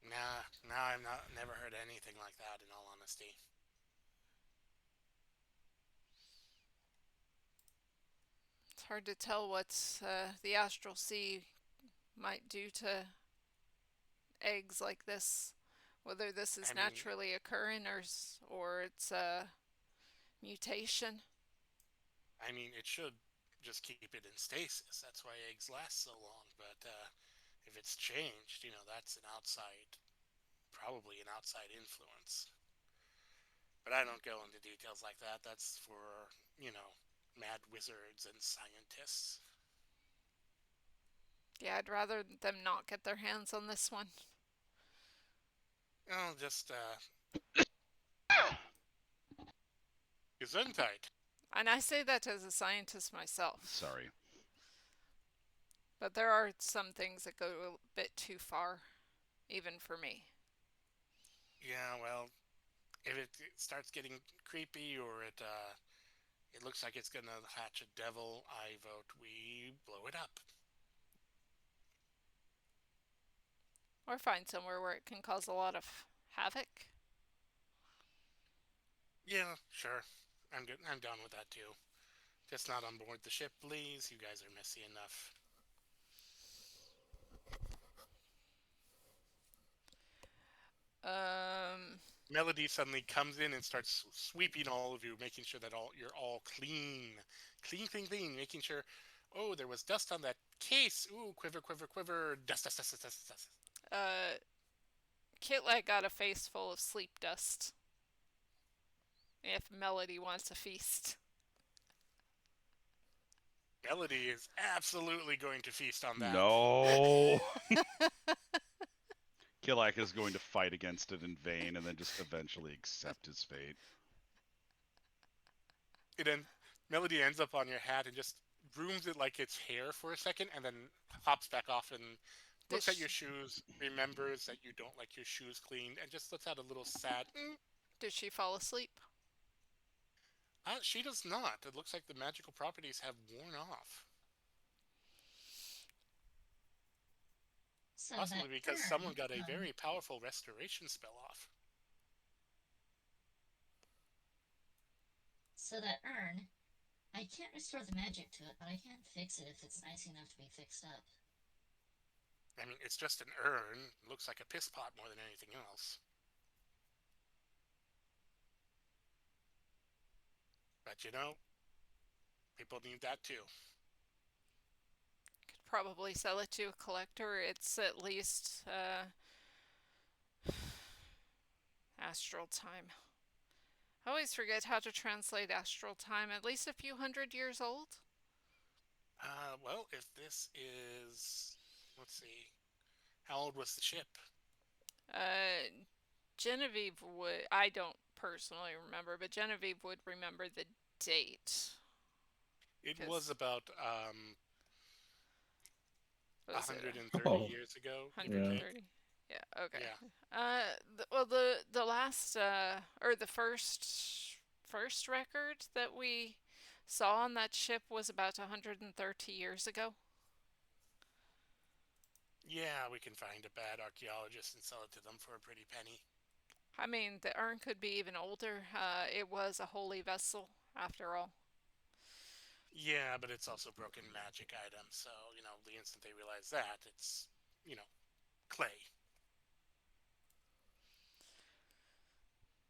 Nah, I've never heard anything like that, in all honesty. It's hard to tell what the astral sea might do to eggs like this. Whether this is I mean- naturally occurring or it's a mutation. I mean, it should just keep it in stasis. That's why eggs last so long. But if it's changed, that's probably an outside influence. But I don't go into details like that. That's for, mad wizards and scientists. Yeah, I'd rather them not get their hands on this one. Just, Gesundheit. And I say that as a scientist myself. Sorry. But there are some things that go a bit too far, even for me. Yeah, well, if it starts getting creepy or it looks like it's gonna hatch a devil, I vote we blow it up. Or find somewhere where it can cause a lot of havoc. Yeah, sure. I'm good. I'm down with that too. Just not on board the ship, please. You guys are messy enough. Melody suddenly comes in and starts sweeping all of you, making sure that you're all clean, clean, making sure. Oh, there was dust on that case. Ooh, quiver, dust. Kitlag got a face full of sleep dust. If Melody wants a feast. Melody is absolutely going to feast on that. No. Kilak is going to fight against it in vain and then just eventually accept his fate. Melody ends up on your hat and just brooms it like it's hair for a second and then hops back off and looks at your shoes, remembers that you don't like your shoes cleaned, and just lets out a little sad. Did she fall asleep? She does not. It looks like the magical properties have worn off. So Possibly that because urn, someone got a very powerful restoration spell off. So that urn, I can't restore the magic to it, but I can fix it if it's nice enough to be fixed up. I mean, it's just an urn. It looks like a piss pot more than anything else. But people need that too. Could probably sell it to a collector. It's at least astral time. I always forget how to translate astral time. At least a few hundred years old? Well, if this is... Let's see. How old was the ship? Genevieve would... I don't personally remember, but Genevieve would remember the date. It was about 130 Oh. years ago. 130. Yeah. Okay. Yeah. The last or the first record that we saw on that ship was about 130 years ago. Yeah, we can find a bad archaeologist and sell it to them for a pretty penny. I mean, the urn could be even older. It was a holy vessel, after all. Yeah, but it's also broken magic item, so, the instant they realize that, it's, clay.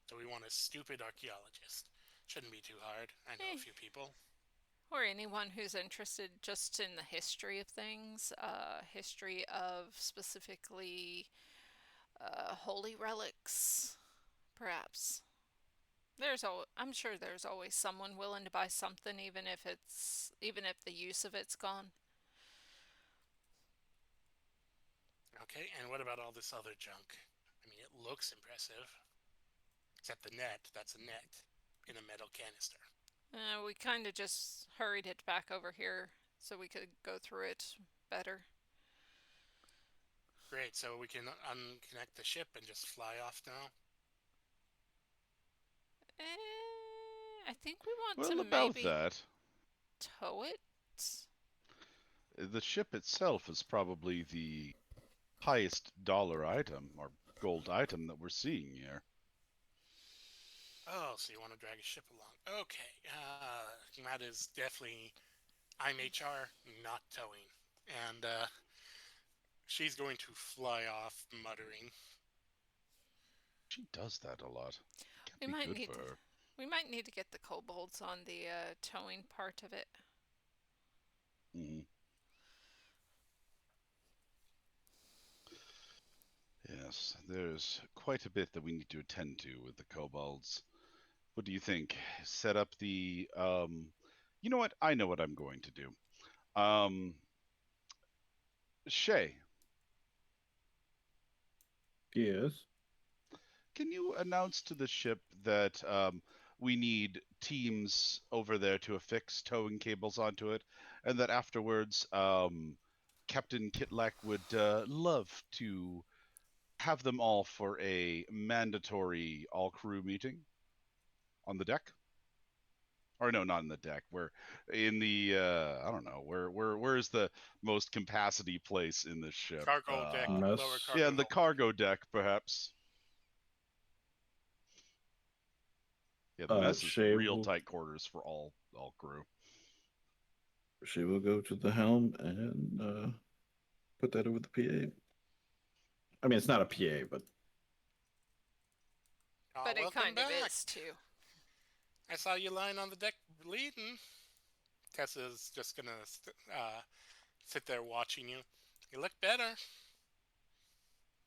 So we want a stupid archaeologist. Shouldn't be too hard. I know a few people. Or anyone who's interested just in the history of things, history of specifically holy relics, perhaps. I'm sure there's always someone willing to buy something, even if the use of it's gone. Okay, and what about all this other junk? I mean, it looks impressive. Except the net, that's a net in a metal canister. We kind of just hurried it back over here so we could go through it better. Great, so we can unconnect the ship and just fly off now? I think we want Well, to about maybe that, tow it. the ship itself is probably the highest dollar item or gold item that we're seeing here. Oh, so you want to drag a ship along. Okay, that is definitely... I'm HR, not towing. And, she's going to fly off, muttering. She does that a lot. We Can't be might good need for to- her. We might need to get the kobolds on the towing part of it. Hmm. Yes, there's quite a bit that we need to attend to with the kobolds. What do you think? Set up the you know what? I know what I'm going to do. Shay, Yes. can you announce to the ship that we need teams over there to affix towing cables onto it, and that afterwards Captain Kitlak would love to have them all for a mandatory all crew meeting on the deck? Or no, not in the deck. We're in the I don't know where is the most capacity place in this ship? Cargo deck, Mess. lower cargo Yeah, in the hold. cargo deck, perhaps. Yeah, the mess is Shay real will- tight quarters for all crew. She will go to the helm and put that over the PA. I mean, it's not a PA, but But it welcome kind of back. is too. I saw you lying on the deck bleeding. Tessa's just gonna sit there watching you. You look better.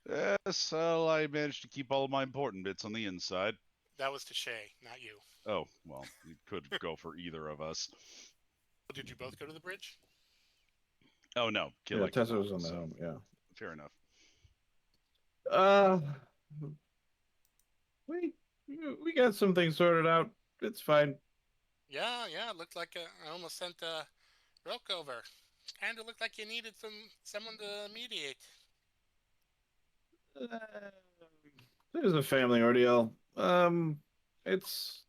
Yes, well, I managed to keep all of my important bits on the inside. That was to Shay, not you. Oh, well, you could go for either of us. Did you both go to the bridge? Oh no, yeah, Kilek did Tessa not, was on the so helm. Yeah. fair enough. Uh, we got some things sorted out. It's fine. Yeah, it looked like I almost sent Rook over. And it looked like you needed someone to mediate. Uh, There's a family ordeal. It's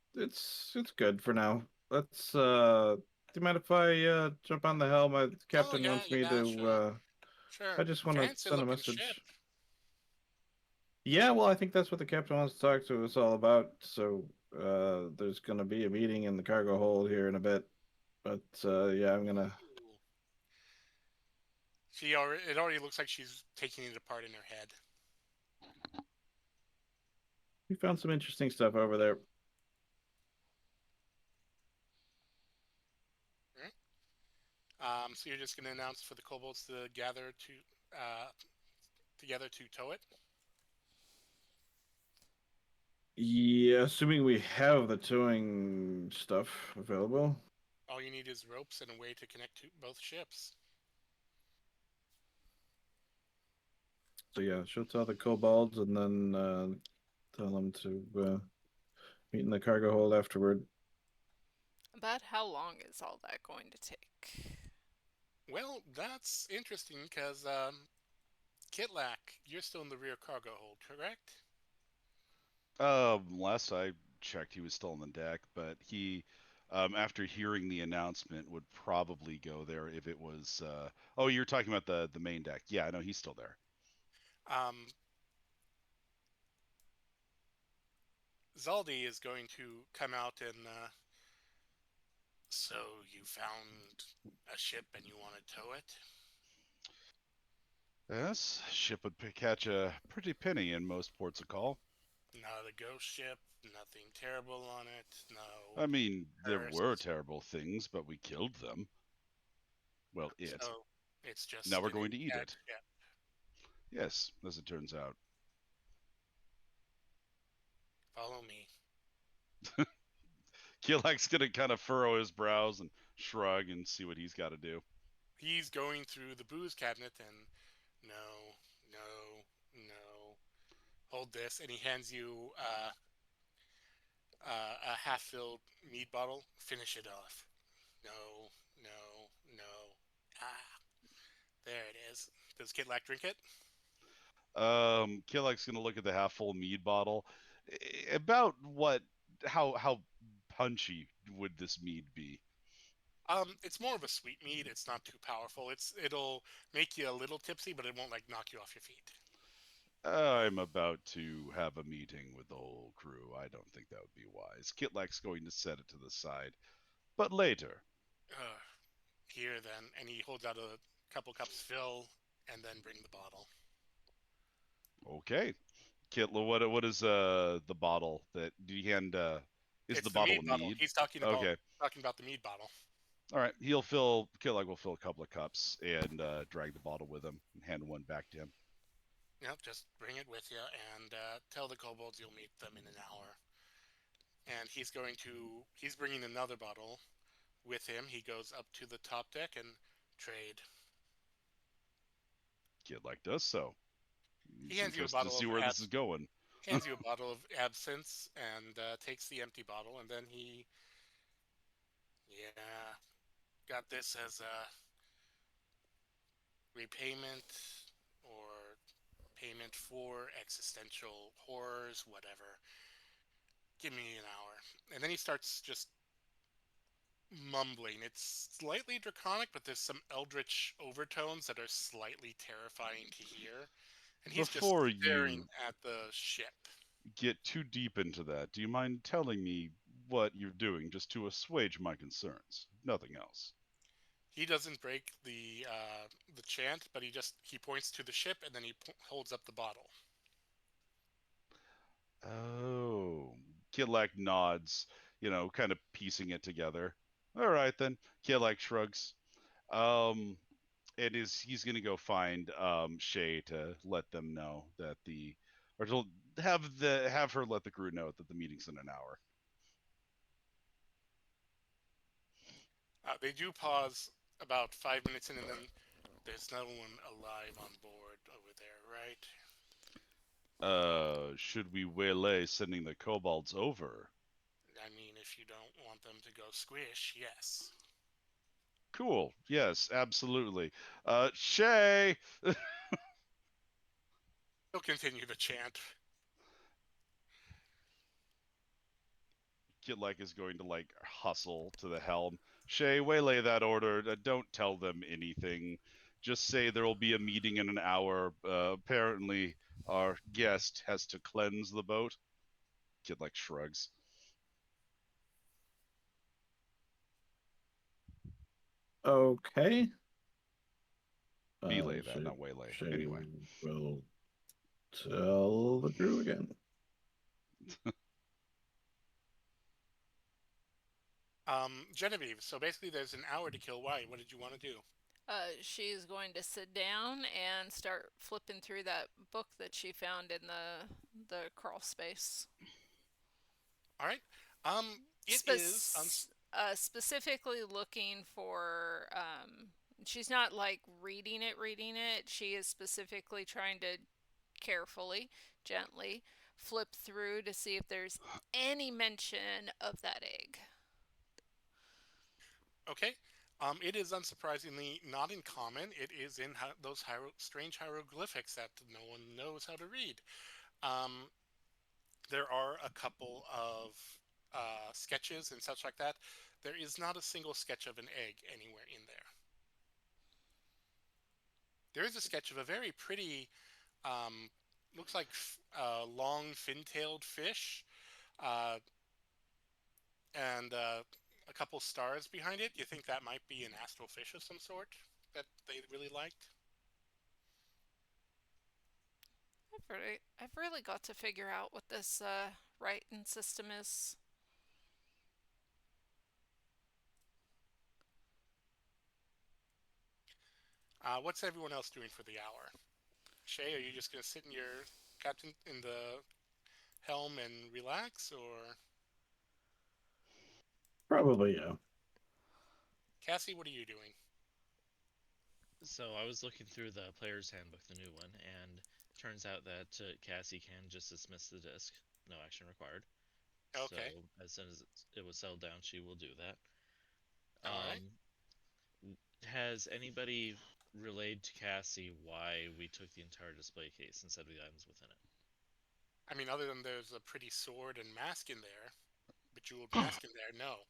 good for now. Let's do you mind if I jump on the helm? The captain yeah, wants me yeah, to Sure. I just want to Fancy send a looking message. ship. Yeah, well, I think that's what the captain wants to talk to us all about. So there's gonna be a meeting in the cargo hold here in a bit. But yeah, I'm gonna Ooh. It already looks like she's taking it apart in her head. we found some interesting stuff over there. So you're just gonna announce for the kobolds to gather together to tow it? Yeah, assuming we have the towing stuff available. All you need is ropes and a way to connect to both ships. So yeah, she'll tell the kobolds and then tell them to meet in the cargo hold afterward. About how long is all that going to take? Well, that's interesting because Kitlak, you're still in the rear cargo hold, correct? Last I checked, he was still on the deck, but he, after hearing the announcement, would probably go there if it was. Oh, you're talking about the main deck. Yeah, no, he's still there. Zaldi is going to come out and. So you found a ship and you want to tow it? Yes, ship would catch a pretty penny in most ports of call. Not a ghost ship, nothing terrible on it, no. I mean, there Curse. were terrible things, but we killed them. Well, it. So it's just. Now we're an going to eat intact it. ship. Yes, as it turns out. Follow me. Kilak's gonna kind of furrow his brows and shrug and see what he's got to do. He's going through the booze cabinet and no. hold this, and he hands you a half-filled mead bottle. Finish it off. No, no, no. Ah, there it is. Does Kitlak drink it? Killick's gonna look at the half full mead bottle. About what? How punchy would this mead be? It's more of a sweet mead. It's not too powerful. It'll make you a little tipsy, but it won't like knock you off your feet. I'm about to have a meeting with the whole crew. I don't think that would be wise. Kitlak's going to set it to the side, but later. Here then, and he holds out a couple cups fill, and then bring the bottle. Okay. Kitla, what is the bottle that do you hand? Is It's the the bottle mead of bottle. mead? He's talking Okay. about the mead bottle. All right. Killag will fill a couple of cups and drag the bottle with him and hand one back to him. Yep, just bring it with you and tell the kobolds you'll meet them in an hour. And he's bringing another bottle with him. He goes up to the top deck and trade. Killag does so. He He's hands you a interested to bottle see of where this is going. hands you a bottle of absinthe and takes the empty bottle, and then got this as a repayment or payment for existential horrors, whatever. Give me an hour. And then he starts just mumbling. It's slightly draconic, but there's some eldritch overtones that are slightly terrifying to hear. And he's Before just staring you at the ship. get too deep into that, do you mind telling me what you're doing just to assuage my concerns? Nothing else. He doesn't break the chant, but he points to the ship and then he holds up the bottle. Oh, Killag nods, kind of piecing it together. All right then. Killag shrugs. Um, he's gonna go find Shay to let them know that or to have her let the crew know that the meeting's in an hour. They do pause about 5 minutes in, and then there's no one alive on board over there, right? Should we waylay sending the kobolds over? I mean, if you don't want them to go squish, yes. Cool. Yes, absolutely. Shay. He'll continue the chant. Killag is going to hustle to the helm. Shay, waylay that order. Don't tell them anything. Just say there will be a meeting in an hour. Apparently, our guest has to cleanse the boat. Killag shrugs. Okay. Belay that, not waylay. Shay Anyway. will tell the crew again. Genevieve, so basically there's an hour to kill. Why? What did you want to do? She's going to sit down and start flipping through that book that she found in the crawl space. All right. Specifically looking for. She's not like reading it. She is specifically trying to carefully, gently flip through to see if there's any mention of that egg. Okay. It is unsurprisingly not in common. It is in those strange hieroglyphics that no one knows how to read. There are a couple of sketches and such like that. There is not a single sketch of an egg anywhere in there. There is a sketch of a very pretty, looks like a long fin-tailed fish, and a couple stars behind it. You think that might be an astral fish of some sort that they really liked? I've really got to figure out what this writing system is. What's everyone else doing for the hour? Shay, are you just going to sit in your captain in the helm and relax, or Probably, yeah. Cassie, what are you doing? So I was looking through the player's handbook, the new one, and turns out that Cassie can just dismiss the disc, no action required. Okay. So as soon as it was settled down, she will do that. All right. Has anybody relayed to Cassie why we took the entire display case instead of the items within it? I mean, other than there's a pretty sword and mask in there, bejeweled mask in there, no.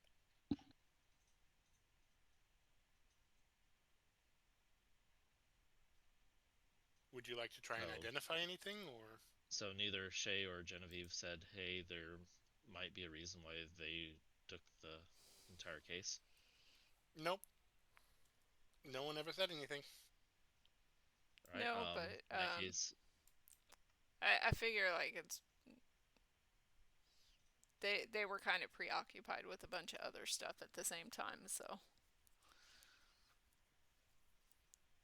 Would you like to try and Oh. identify anything, or? So neither Shay or Genevieve said, hey, there might be a reason why they took the entire case. Nope. No one ever said anything. Right? No, but in that case, I figure like it's they were kind of preoccupied with a bunch of other stuff at the same time, so.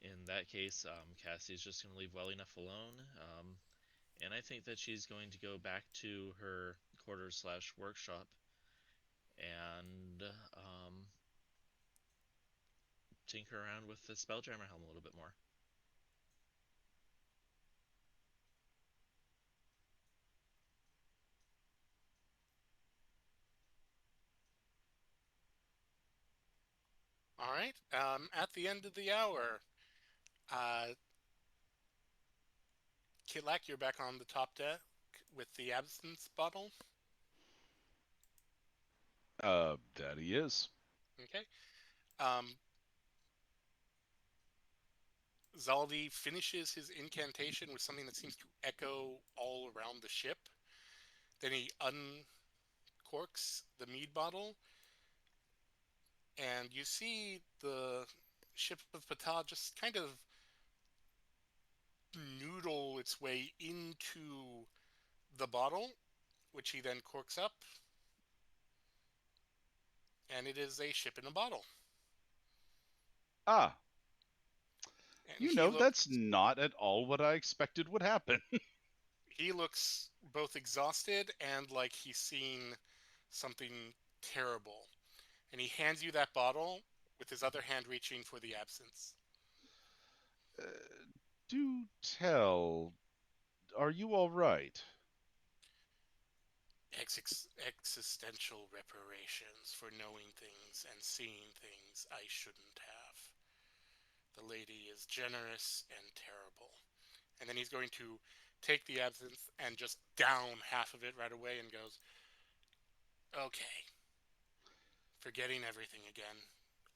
in that case, Cassie's just going to leave well enough alone. And I think that she's going to go back to her quarters / workshop and tinker around with the Spelljammer helm a little bit more. All right. At the end of the hour, Kitlak, you're back on the top deck with the absinthe bottle. That he is. Okay. Zaldi finishes his incantation with something that seems to echo all around the ship. Then he uncorks the mead bottle, and you see the ship of Ptah just kind of noodle its way into the bottle, which he then corks up, and it is a ship in a bottle. Ah, And you know, that's not at all what I expected would happen. he looks both exhausted and like he's seen something terrible. And he hands you that bottle with his other hand reaching for the absinthe. Do tell, are you all right? Existential reparations for knowing things and seeing things I shouldn't have. The lady is generous and terrible. And then he's going to take the absinthe and just down half of it right away and goes, okay. Forgetting everything again.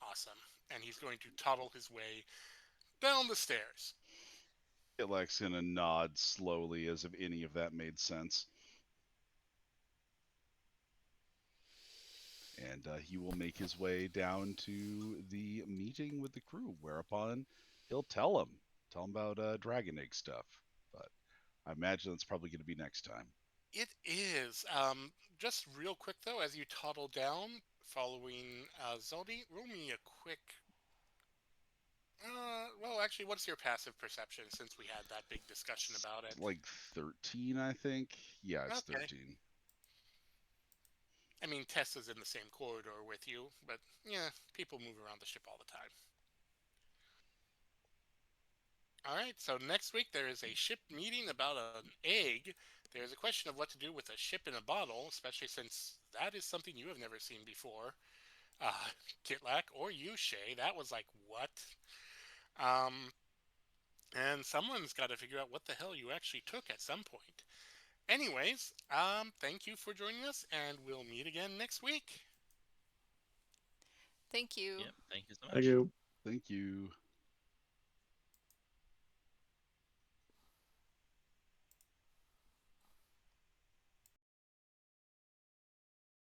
Awesome. And he's going to toddle his way down the stairs. Kitlak's gonna nod slowly as if any of that made sense. And he will make his way down to the meeting with the crew, whereupon he'll tell them about Dragon Egg stuff. But I imagine that's probably going to be next time. It is. Just real quick, though, as you toddle down, following Zaldi, roll me a quick... well, actually, what's your passive perception, since we had that big discussion about it? Like 13, I think. Yeah, it's Okay. 13. I mean, Tessa's in the same corridor with you, but yeah, people move around the ship all the time. Alright, so next week there is a ship meeting about an egg. There's a question of what to do with a ship in a bottle, especially since that is something you have never seen before. Kitlak, or you, Shay. That was like, what? And someone's got to figure out what the hell you actually took at some point. Anyways, thank you for joining us, and we'll meet again next week. Thank you. Yep, thank you so much. Thank you. Thank you.